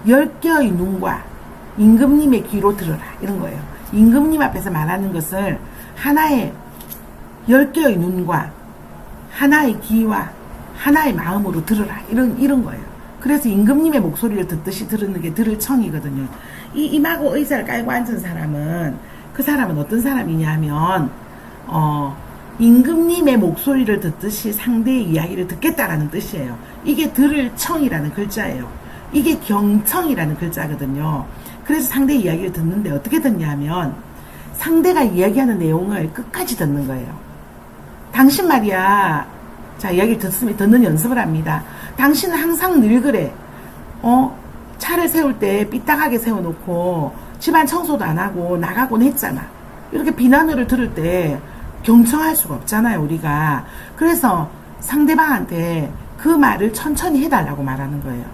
10개의 눈과 임금님의 귀로 들어라. 이런 거예요. 임금님 앞에서 말하는 것을 하나의 10개의 눈과 하나의 귀와 하나의 마음으로 들어라. 이런 거예요. 그래서 임금님의 목소리를 듣듯이 들은 게 들을 청이거든요. 이 임하고 의자를 깔고 앉은 사람은, 그 사람은 어떤 사람이냐 하면, 임금님의 목소리를 듣듯이 상대의 이야기를 듣겠다라는 뜻이에요. 이게 들을 청이라는 글자예요. 이게 경청이라는 글자거든요. 그래서 상대의 이야기를 듣는데 어떻게 듣냐 하면, 상대가 이야기하는 내용을 끝까지 듣는 거예요. 당신 말이야. 자, 이야기를 듣는 연습을 합니다. 당신은 항상 늘 그래. 차를 세울 때 삐딱하게 세워놓고 집안 청소도 안 하고 나가곤 했잖아. 이렇게 비난을 들을 때 경청할 수가 없잖아요, 우리가. 그래서 상대방한테 그 말을 천천히 해달라고 말하는 거예요.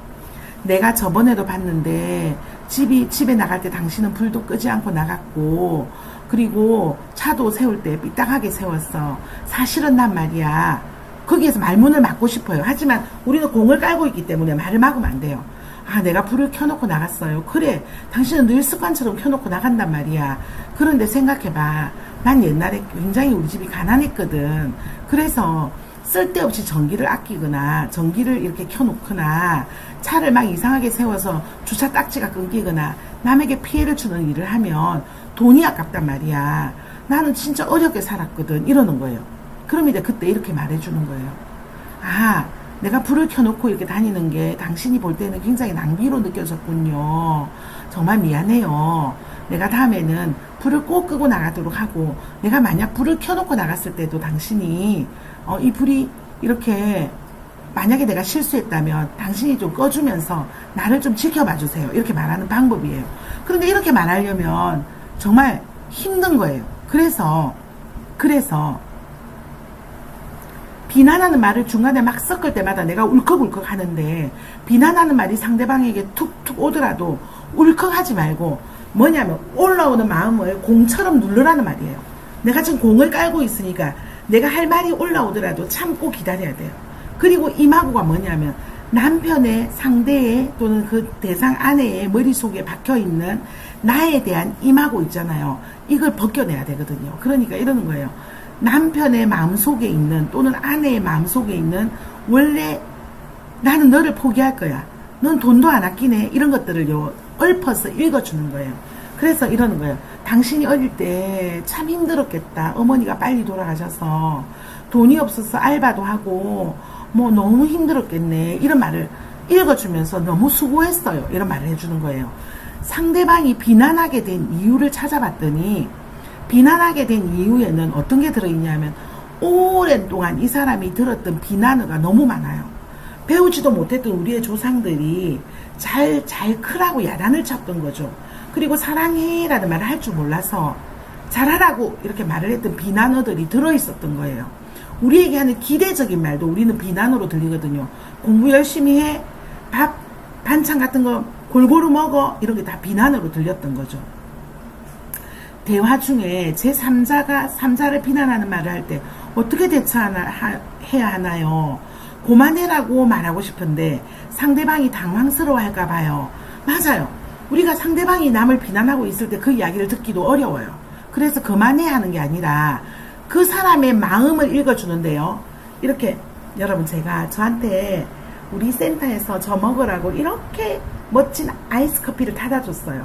내가 저번에도 봤는데 집에 나갈 때 당신은 불도 끄지 않고 나갔고, 그리고 차도 세울 때 삐딱하게 세웠어. 사실은 난 말이야. 거기에서 말문을 막고 싶어요. 하지만 우리는 공을 깔고 있기 때문에 말을 막으면 안 돼요. 아, 내가 불을 켜놓고 나갔어요. 그래, 당신은 늘 습관처럼 켜놓고 나간단 말이야. 그런데 생각해봐. 난 옛날에 굉장히 우리 집이 가난했거든. 그래서 쓸데없이 전기를 아끼거나 전기를 이렇게 켜놓거나 차를 막 이상하게 세워서 주차 딱지가 끊기거나 남에게 피해를 주는 일을 하면 돈이 아깝단 말이야. 나는 진짜 어렵게 살았거든. 이러는 거예요. 그럼 이제 그때 이렇게 말해주는 거예요. 아, 내가 불을 켜놓고 이렇게 다니는 게 당신이 볼 때는 굉장히 낭비로 느껴졌군요. 정말 미안해요. 내가 다음에는 불을 꼭 끄고 나가도록 하고, 내가 만약 불을 켜놓고 나갔을 때도 당신이 이 불이 이렇게 만약에 내가 실수했다면 당신이 좀 꺼주면서 나를 좀 지켜봐 주세요. 이렇게 말하는 방법이에요. 그런데 이렇게 말하려면 정말 힘든 거예요. 그래서 비난하는 말을 중간에 막 섞을 때마다 내가 울컥울컥 하는데, 비난하는 말이 상대방에게 툭툭 오더라도 울컥하지 말고 뭐냐면 올라오는 마음을 공처럼 누르라는 말이에요. 내가 지금 공을 깔고 있으니까 내가 할 말이 올라오더라도 참고 기다려야 돼요. 그리고 임하고가 뭐냐면 남편의, 상대의 또는 그 대상 아내의 머릿속에 박혀있는 나에 대한 임하고 있잖아요. 이걸 벗겨내야 되거든요. 그러니까 이러는 거예요. 남편의 마음속에 있는 또는 아내의 마음속에 있는, 원래 나는 너를 포기할 거야, 넌 돈도 안 아끼네, 이런 것들을요 읊어서 읽어주는 거예요. 그래서 이러는 거예요. 당신이 어릴 때 참 힘들었겠다. 어머니가 빨리 돌아가셔서 돈이 없어서 알바도 하고 뭐 너무 힘들었겠네. 이런 말을 읽어주면서 너무 수고했어요, 이런 말을 해주는 거예요. 상대방이 비난하게 된 이유를 찾아봤더니, 비난하게 된 이유에는 어떤 게 들어있냐면 오랜 동안 이 사람이 들었던 비난어가 너무 많아요. 배우지도 못했던 우리의 조상들이 잘 크라고 야단을 쳤던 거죠. 그리고 사랑해 라는 말을 할 줄 몰라서 잘하라고 이렇게 말을 했던 비난어들이 들어있었던 거예요. 우리에게 하는 기대적인 말도 우리는 비난어로 들리거든요. 공부 열심히 해, 밥 반찬 같은 거 골고루 먹어, 이런 게 다 비난어로 들렸던 거죠. 대화 중에 제3자가 3자를 비난하는 말을 할 때 어떻게 대처해야 하나요? 그만해라고 말하고 싶은데 상대방이 당황스러워 할까 봐요. 맞아요. 우리가 상대방이 남을 비난하고 있을 때 그 이야기를 듣기도 어려워요. 그래서 그만해 하는 게 아니라 그 사람의 마음을 읽어주는데요. 이렇게, 여러분, 제가 저한테 우리 센터에서 저 먹으라고 이렇게 멋진 아이스 커피를 타다 줬어요.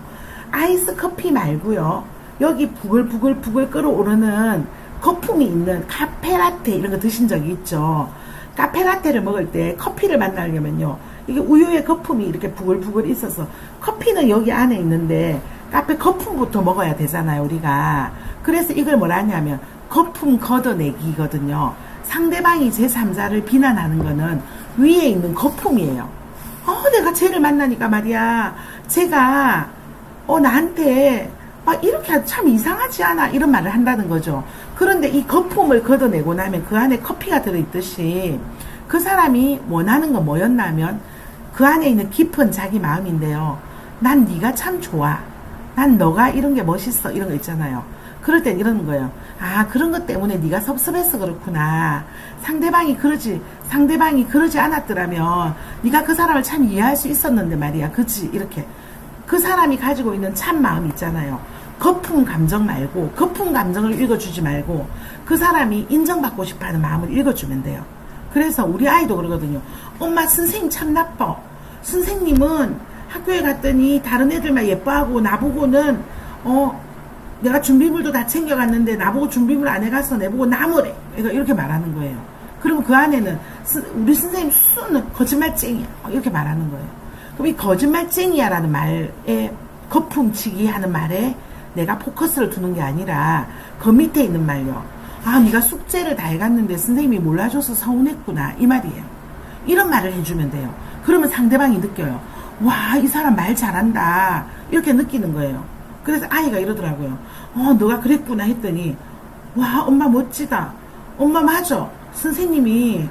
아이스 커피 말고요, 여기 부글부글 끓어오르는 거품이 있는 카페라테, 이런 거 드신 적이 있죠. 카페라테를 먹을 때 커피를 만나려면요, 이게 우유의 거품이 이렇게 부글부글 있어서, 커피는 여기 안에 있는데 카페 거품부터 먹어야 되잖아요, 우리가. 그래서 이걸 뭐라 하냐면 거품 걷어내기거든요. 상대방이 제3자를 비난하는 거는 위에 있는 거품이에요. 내가 쟤를 만나니까 말이야, 쟤가 나한테 이렇게 참 이상하지 않아, 이런 말을 한다는 거죠. 그런데 이 거품을 걷어내고 나면 그 안에 커피가 들어있듯이 그 사람이 원하는 건 뭐였냐면 그 안에 있는 깊은 자기 마음인데요. 난 네가 참 좋아. 난 너가 이런 게 멋있어. 이런 거 있잖아요. 그럴 땐 이러는 거예요. 아, 그런 것 때문에 네가 섭섭해서 그렇구나. 상대방이 그러지 않았더라면 네가 그 사람을 참 이해할 수 있었는데 말이야. 그치? 이렇게. 그 사람이 가지고 있는 참 마음 있잖아요. 거품 감정 말고, 거품 감정을 읽어주지 말고 그 사람이 인정받고 싶어하는 마음을 읽어주면 돼요. 그래서 우리 아이도 그러거든요. 엄마, 선생님 참 나빠. 선생님은 학교에 갔더니 다른 애들만 예뻐하고 나보고는 내가 준비물도 다 챙겨갔는데 나보고 준비물 안 해가서 내보고 나무래. 이렇게 말하는 거예요. 그러면 그 안에는 우리 선생님 수는 거짓말쟁이야. 이렇게 말하는 거예요. 그럼 이 거짓말쟁이야라는 말에 거품치기 하는 말에 내가 포커스를 두는 게 아니라 그 밑에 있는 말요. 아, 네가 숙제를 다 해갔는데 선생님이 몰라줘서 서운했구나. 이 말이에요. 이런 말을 해주면 돼요. 그러면 상대방이 느껴요. 와, 이 사람 말 잘한다. 이렇게 느끼는 거예요. 그래서 아이가 이러더라고요. 너가 그랬구나 했더니 와, 엄마 멋지다. 엄마 맞아. 선생님이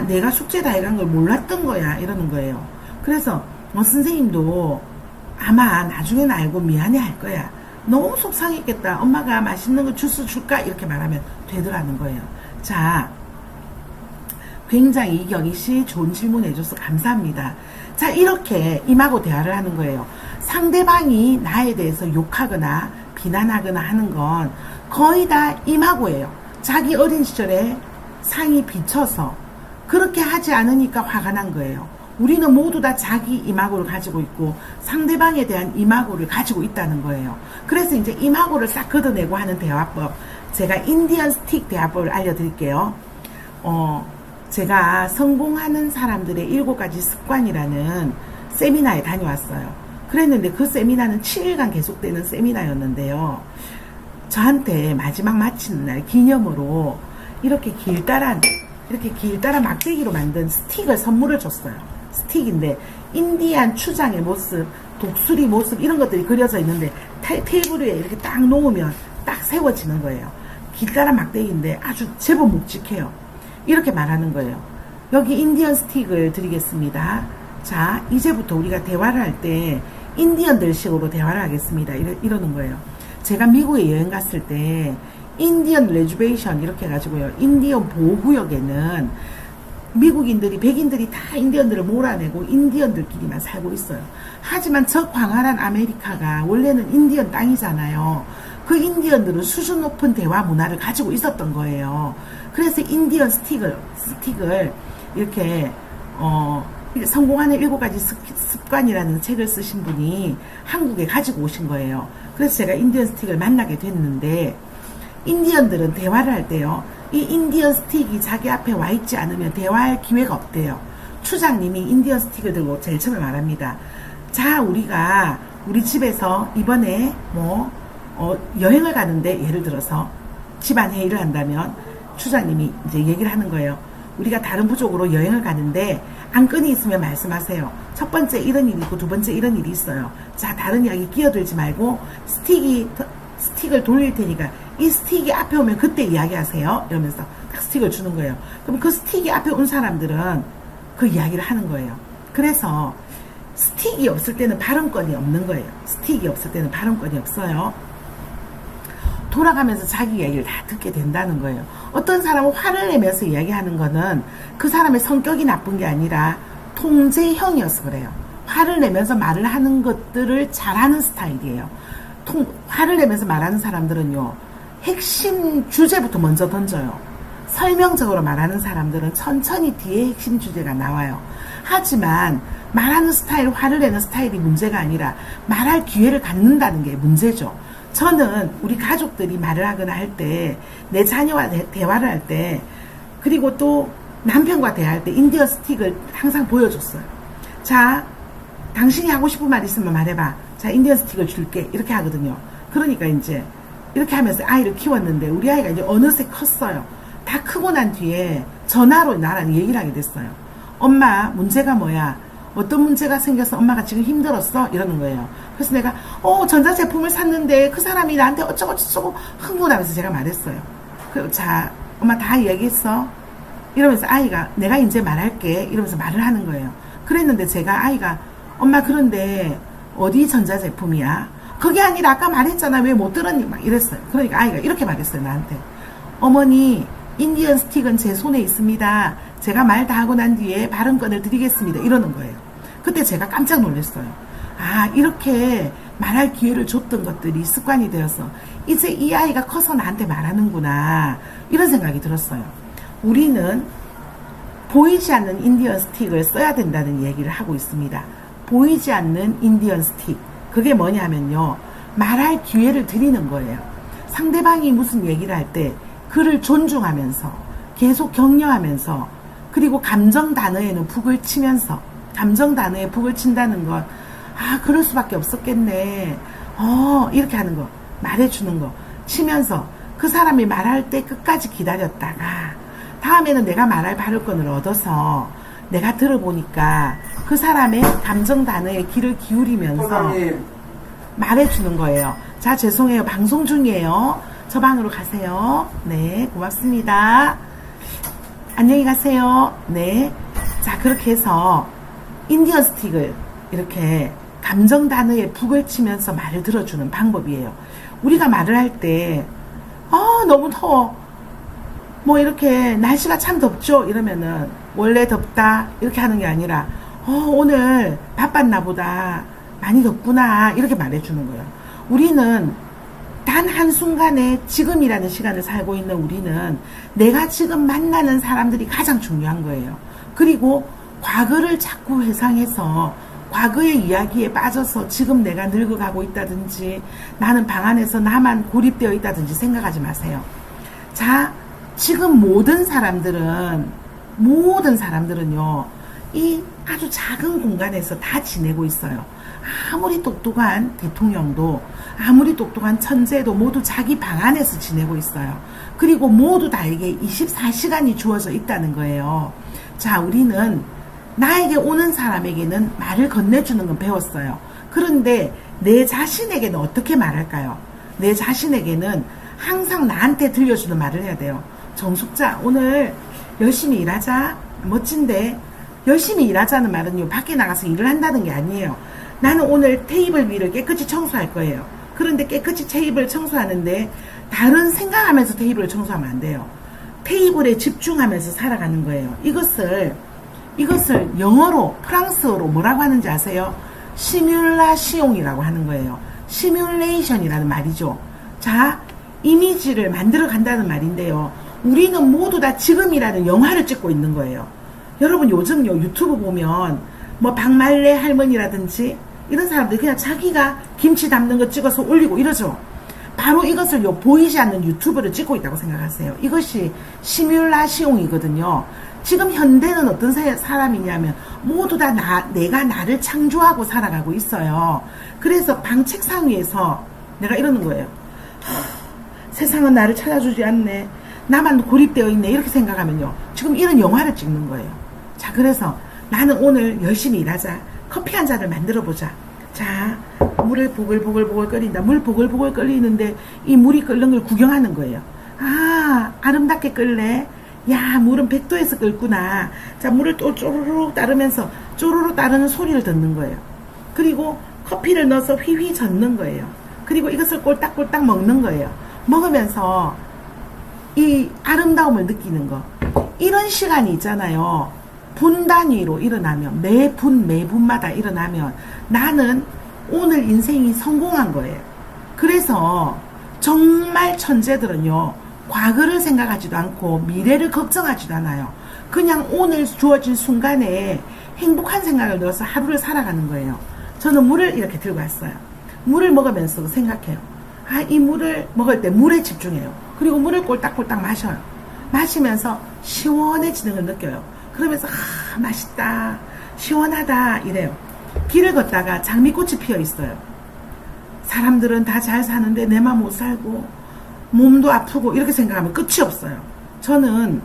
내가 숙제 다 해간 걸 몰랐던 거야. 이러는 거예요. 그래서 선생님도 아마 나중에는 알고 미안해 할 거야. 너무 속상했겠다. 엄마가 맛있는 거 주스 줄까? 이렇게 말하면 되더라는 거예요. 자, 굉장히 이경희 씨 좋은 질문 해줘서 감사합니다. 자, 이렇게 임하고 대화를 하는 거예요. 상대방이 나에 대해서 욕하거나 비난하거나 하는 건 거의 다 임하고예요. 자기 어린 시절에 상이 비쳐서 그렇게 하지 않으니까 화가 난 거예요. 우리는 모두 다 자기 이마고를 가지고 있고 상대방에 대한 이마고를 가지고 있다는 거예요. 그래서 이제 이마고를 싹 걷어내고 하는 대화법, 제가 인디언 스틱 대화법을 알려드릴게요. 제가 성공하는 사람들의 7가지 습관이라는 세미나에 다녀왔어요. 그랬는데 그 세미나는 7일간 계속되는 세미나였는데요. 저한테 마지막 마치는 날 기념으로 이렇게 길다란 막대기로 만든 스틱을 선물을 줬어요. 스틱인데 인디안 추장의 모습, 독수리 모습 이런 것들이 그려져 있는데 테이블 위에 이렇게 딱 놓으면 딱 세워지는 거예요. 길다란 막대기인데 아주 제법 묵직해요. 이렇게 말하는 거예요. 여기 인디언 스틱을 드리겠습니다. 자, 이제부터 우리가 대화를 할 때 인디언들식으로 대화를 하겠습니다. 이러는 거예요. 제가 미국에 여행 갔을 때 인디언 레주베이션 이렇게 해가지고요. 인디언 보호구역에는 미국인들이, 백인들이 다 인디언들을 몰아내고 인디언들끼리만 살고 있어요. 하지만 저 광활한 아메리카가 원래는 인디언 땅이잖아요. 그 인디언들은 수준 높은 대화 문화를 가지고 있었던 거예요. 그래서 인디언 스틱을 이렇게 성공하는 7가지 습관이라는 책을 쓰신 분이 한국에 가지고 오신 거예요. 그래서 제가 인디언 스틱을 만나게 됐는데, 인디언들은 대화를 할 때요, 이 인디언 스틱이 자기 앞에 와 있지 않으면 대화할 기회가 없대요. 추장님이 인디언 스틱을 들고 제일 처음에 말합니다. 자, 우리가 우리 집에서 이번에 여행을 가는데, 예를 들어서 집안 회의를 한다면 추장님이 이제 얘기를 하는 거예요. 우리가 다른 부족으로 여행을 가는데 안건이 있으면 말씀하세요. 첫 번째 이런 일이 있고 두 번째 이런 일이 있어요. 자, 다른 이야기 끼어들지 말고 스틱을 돌릴 테니까 이 스틱이 앞에 오면 그때 이야기하세요. 이러면서 딱 스틱을 주는 거예요. 그럼 그 스틱이 앞에 온 사람들은 그 이야기를 하는 거예요. 그래서 스틱이 없을 때는 발언권이 없는 거예요. 스틱이 없을 때는 발언권이 없어요. 돌아가면서 자기 이야기를 다 듣게 된다는 거예요. 어떤 사람은 화를 내면서 이야기하는 거는 그 사람의 성격이 나쁜 게 아니라 통제형이어서 그래요. 화를 내면서 말을 하는 것들을 잘하는 스타일이에요. 화를 내면서 말하는 사람들은요, 핵심 주제부터 먼저 던져요. 설명적으로 말하는 사람들은 천천히 뒤에 핵심 주제가 나와요. 하지만 말하는 스타일, 화를 내는 스타일이 문제가 아니라 말할 기회를 갖는다는 게 문제죠. 저는 우리 가족들이 말을 하거나 할 때, 내 자녀와 대화를 할 때, 그리고 또 남편과 대화할 때 인디언 스틱을 항상 보여줬어요. 자, 당신이 하고 싶은 말 있으면 말해봐. 자, 인디언 스틱을 줄게. 이렇게 하거든요. 그러니까 이제 이렇게 하면서 아이를 키웠는데 우리 아이가 이제 어느새 컸어요. 다 크고 난 뒤에 전화로 나랑 얘기를 하게 됐어요. 엄마, 문제가 뭐야? 어떤 문제가 생겨서 엄마가 지금 힘들었어? 이러는 거예요. 그래서 내가 전자제품을 샀는데 그 사람이 나한테 어쩌고저쩌고 흥분하면서 제가 말했어요. 자, 엄마 다 이야기했어? 이러면서 아이가 내가 이제 말할게 이러면서 말을 하는 거예요. 그랬는데 제가 아이가 엄마 그런데 어디 전자제품이야? 그게 아니라 아까 말했잖아 왜 못 들었니? 막 이랬어요. 그러니까 아이가 이렇게 말했어요 나한테. 어머니 인디언 스틱은 제 손에 있습니다. 제가 말 다 하고 난 뒤에 발언권을 드리겠습니다. 이러는 거예요. 그때 제가 깜짝 놀랐어요. 아 이렇게 말할 기회를 줬던 것들이 습관이 되어서 이제 이 아이가 커서 나한테 말하는구나 이런 생각이 들었어요. 우리는 보이지 않는 인디언 스틱을 써야 된다는 얘기를 하고 있습니다. 보이지 않는 인디언 스틱. 그게 뭐냐면요. 말할 기회를 드리는 거예요. 상대방이 무슨 얘기를 할 때 그를 존중하면서 계속 격려하면서 그리고 감정 단어에는 북을 치면서 감정 단어에 북을 친다는 것 아 그럴 수밖에 없었겠네 이렇게 하는 거 말해주는 거 치면서 그 사람이 말할 때 끝까지 기다렸다가 다음에는 내가 말할 발언권을 얻어서 내가 들어보니까 그 사람의 감정 단어에 귀를 기울이면서 소장님. 말해주는 거예요. 자 죄송해요 방송 중이에요. 저 방으로 가세요. 네 고맙습니다. 안녕히 가세요. 네. 자 그렇게 해서 인디언 스틱을 이렇게 감정 단어에 북을 치면서 말을 들어주는 방법이에요. 우리가 말을 할 때 너무 더워 뭐 이렇게 날씨가 참 덥죠 이러면은 원래 덥다 이렇게 하는 게 아니라 오늘 바빴나 보다 많이 덥구나 이렇게 말해주는 거예요. 우리는 단 한순간에 지금이라는 시간을 살고 있는 우리는 내가 지금 만나는 사람들이 가장 중요한 거예요. 그리고 과거를 자꾸 회상해서 과거의 이야기에 빠져서 지금 내가 늙어가고 있다든지 나는 방 안에서 나만 고립되어 있다든지 생각하지 마세요. 자 지금 모든 사람들은요 이 아주 작은 공간에서 다 지내고 있어요. 아무리 똑똑한 대통령도 아무리 똑똑한 천재도 모두 자기 방 안에서 지내고 있어요. 그리고 모두 다에게 24시간이 주어져 있다는 거예요. 자 우리는 나에게 오는 사람에게는 말을 건네주는 건 배웠어요. 그런데 내 자신에게는 어떻게 말할까요? 내 자신에게는 항상 나한테 들려주는 말을 해야 돼요. 정숙자 오늘 열심히 일하자. 멋진데 열심히 일하자는 말은요 밖에 나가서 일을 한다는 게 아니에요. 나는 오늘 테이블 위를 깨끗이 청소할 거예요. 그런데 깨끗이 테이블 청소하는데 다른 생각하면서 테이블을 청소하면 안 돼요. 테이블에 집중하면서 살아가는 거예요. 이것을 영어로 프랑스어로 뭐라고 하는지 아세요? 시뮬라시옹이라고 하는 거예요. 시뮬레이션이라는 말이죠. 자 이미지를 만들어 간다는 말인데요. 우리는 모두 다 지금이라는 영화를 찍고 있는 거예요. 여러분 요즘요 유튜브 보면 뭐 박말래 할머니라든지 이런 사람들 그냥 자기가 김치 담는 거 찍어서 올리고 이러죠. 바로 이것을 보이지 않는 유튜브를 찍고 있다고 생각하세요. 이것이 시뮬라시옹이거든요. 지금 현대는 어떤 사람이냐면 모두 다 내가 나를 창조하고 살아가고 있어요. 그래서 방 책상 위에서 내가 이러는 거예요. 세상은 나를 찾아주지 않네. 나만 고립되어 있네. 이렇게 생각하면요. 지금 이런 영화를 찍는 거예요. 자 그래서 나는 오늘 열심히 일하자. 커피 한 잔을 만들어 보자. 자 물을 보글보글 끓인다. 물 보글보글 끓이는데 이 물이 끓는 걸 구경하는 거예요. 아 아름답게 끓네. 야 물은 100도에서 끓구나. 자 물을 또 쪼르르 따르면서 쪼르르 따르는 소리를 듣는 거예요. 그리고 커피를 넣어서 휘휘 젓는 거예요. 그리고 이것을 꼴딱꼴딱 먹는 거예요. 먹으면서 이 아름다움을 느끼는 거. 이런 시간이 있잖아요. 분 단위로 일어나면 매분마다 일어나면 나는 오늘 인생이 성공한 거예요. 그래서 정말 천재들은요 과거를 생각하지도 않고 미래를 걱정하지도 않아요. 그냥 오늘 주어진 순간에 행복한 생각을 넣어서 하루를 살아가는 거예요. 저는 물을 이렇게 들고 왔어요. 물을 먹으면서 생각해요. 이 물을 먹을 때 물에 집중해요. 그리고 물을 꼴딱꼴딱 마셔요. 마시면서 시원해지는 걸 느껴요. 그러면서 맛있다 시원하다 이래요. 길을 걷다가 장미꽃이 피어 있어요. 사람들은 다 잘 사는데 내만 못 살고 몸도 아프고 이렇게 생각하면 끝이 없어요. 저는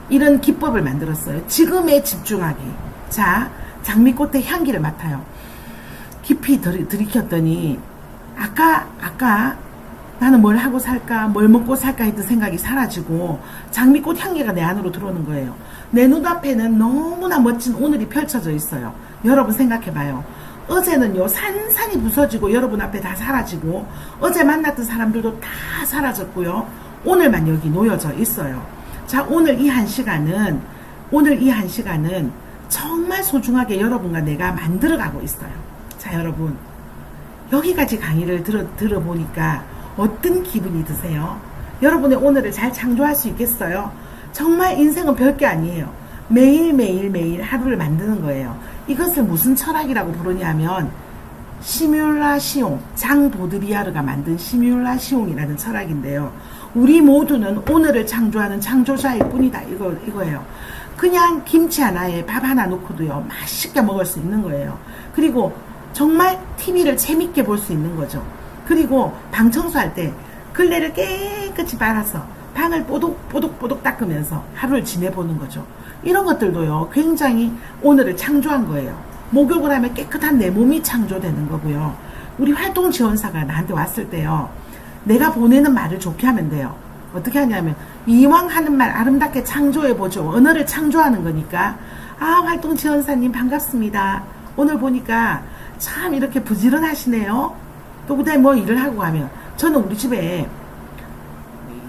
이런 기법을 만들었어요. 지금에 집중하기. 자 장미꽃의 향기를 맡아요. 깊이 들이켰더니 아까 나는 뭘 하고 살까, 뭘 먹고 살까 했던 생각이 사라지고 장미꽃 향기가 내 안으로 들어오는 거예요. 내 눈앞에는 너무나 멋진 오늘이 펼쳐져 있어요. 여러분 생각해봐요. 어제는요 산산이 부서지고 여러분 앞에 다 사라지고 어제 만났던 사람들도 다 사라졌고요. 오늘만 여기 놓여져 있어요. 자, 오늘 이 한 시간은 정말 소중하게 여러분과 내가 만들어가고 있어요. 자, 여러분 여기까지 강의를 들어보니까 어떤 기분이 드세요? 여러분의 오늘을 잘 창조할 수 있겠어요? 정말 인생은 별게 아니에요. 매일매일 하루를 만드는 거예요. 이것을 무슨 철학이라고 부르냐면 시뮬라시옹, 장 보드리아르가 만든 시뮬라시옹이라는 철학인데요. 우리 모두는 오늘을 창조하는 창조자일 뿐이다. 이거예요. 그냥 김치 하나에 밥 하나 넣고도요 맛있게 먹을 수 있는 거예요. 그리고 정말 TV를 재밌게 볼 수 있는 거죠. 그리고 방 청소할 때 걸레를 깨끗이 빨아서 방을 뽀독뽀독 닦으면서 하루를 지내보는 거죠. 이런 것들도요 굉장히 오늘을 창조한 거예요. 목욕을 하면 깨끗한 내 몸이 창조되는 거고요. 우리 활동지원사가 나한테 왔을 때요 내가 보내는 말을 좋게 하면 돼요. 어떻게 하냐면 이왕 하는 말 아름답게 창조해보죠. 언어를 창조하는 거니까 활동지원사님 반갑습니다. 오늘 보니까 참 이렇게 부지런하시네요. 또 그다음에 뭐 일을 하고 가면 저는 우리 집에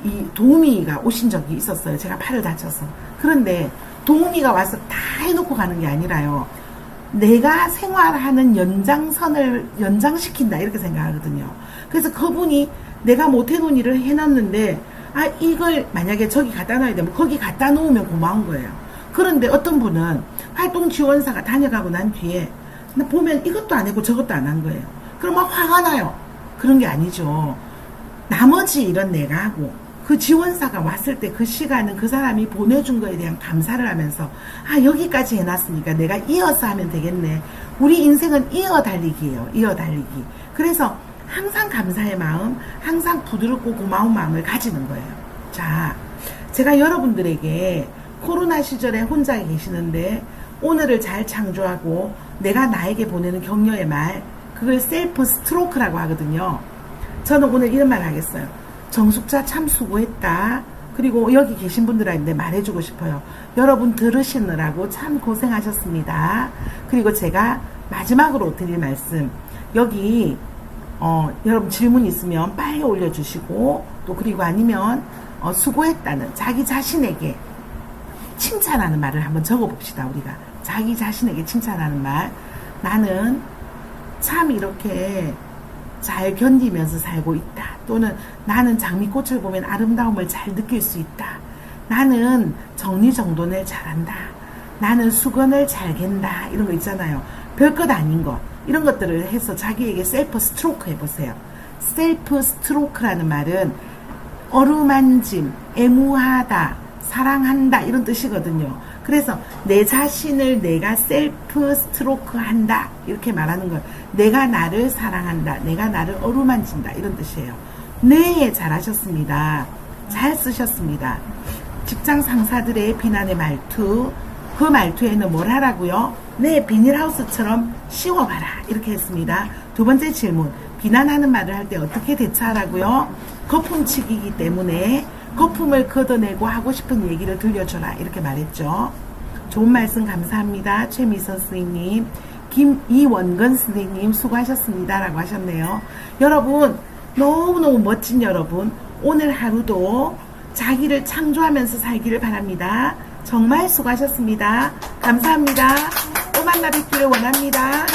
이 도우미가 오신 적이 있었어요. 제가 팔을 다쳐서. 그런데 도우미가 와서 다 해놓고 가는 게 아니라요. 내가 생활하는 연장선을 연장시킨다 이렇게 생각하거든요. 그래서 그분이 내가 못해놓은 일을 해놨는데 이걸 만약에 저기 갖다 놔야 되면 거기 갖다 놓으면 고마운 거예요. 그런데 어떤 분은 활동지원사가 다녀가고 난 뒤에 보면 이것도 안 했고 저것도 안 한 거예요. 그러면 화가 나요. 그런 게 아니죠. 나머지 일은 내가 하고 그 지원사가 왔을 때 그 시간은 그 사람이 보내준 거에 대한 감사를 하면서 여기까지 해놨으니까 내가 이어서 하면 되겠네. 우리 인생은 이어 달리기예요. 이어 달리기. 그래서 항상 감사의 마음, 항상 부드럽고 고마운 마음을 가지는 거예요. 자, 제가 여러분들에게 코로나 시절에 혼자 계시는데 오늘을 잘 창조하고 내가 나에게 보내는 격려의 말, 그걸 셀프 스트로크라고 하거든요. 저는 오늘 이런 말 하겠어요. 정숙자 참 수고했다. 그리고 여기 계신 분들한테 말해주고 싶어요. 여러분 들으시느라고 참 고생하셨습니다. 그리고 제가 마지막으로 드릴 말씀, 여기 여러분 질문 있으면 빨리 올려주시고, 또 그리고 아니면 수고했다는 자기 자신에게 칭찬하는 말을 한번 적어봅시다. 우리가 자기 자신에게 칭찬하는 말. 나는 참 이렇게 잘 견디면서 살고 있다. 또는 나는 장미꽃을 보면 아름다움을 잘 느낄 수 있다. 나는 정리정돈을 잘한다. 나는 수건을 잘 갠다. 이런 거 있잖아요. 별것 아닌 거. 이런 것들을 해서 자기에게 셀프 스트로크 해보세요. 셀프 스트로크라는 말은 어루만짐, 애무하다, 사랑한다 이런 뜻이거든요. 그래서 내 자신을 내가 셀프 스트로크 한다 이렇게 말하는 걸 내가 나를 사랑한다, 내가 나를 어루만진다 이런 뜻이에요. 네, 잘하셨습니다. 잘 쓰셨습니다. 직장 상사들의 비난의 말투, 그 말투에는 뭘 하라고요? 네, 비닐하우스처럼 씌워봐라 이렇게 했습니다. 두 번째 질문, 비난하는 말을 할 때 어떻게 대처하라고요? 거품치기이기 때문에 거품을 걷어내고 하고 싶은 얘기를 들려줘라 이렇게 말했죠. 좋은 말씀 감사합니다. 최미선 선생님, 이원근 선생님 수고하셨습니다 라고 하셨네요. 여러분 너무너무 멋진 여러분, 오늘 하루도 자기를 창조하면서 살기를 바랍니다. 정말 수고하셨습니다. 감사합니다. 또 만나 뵙기를 원합니다.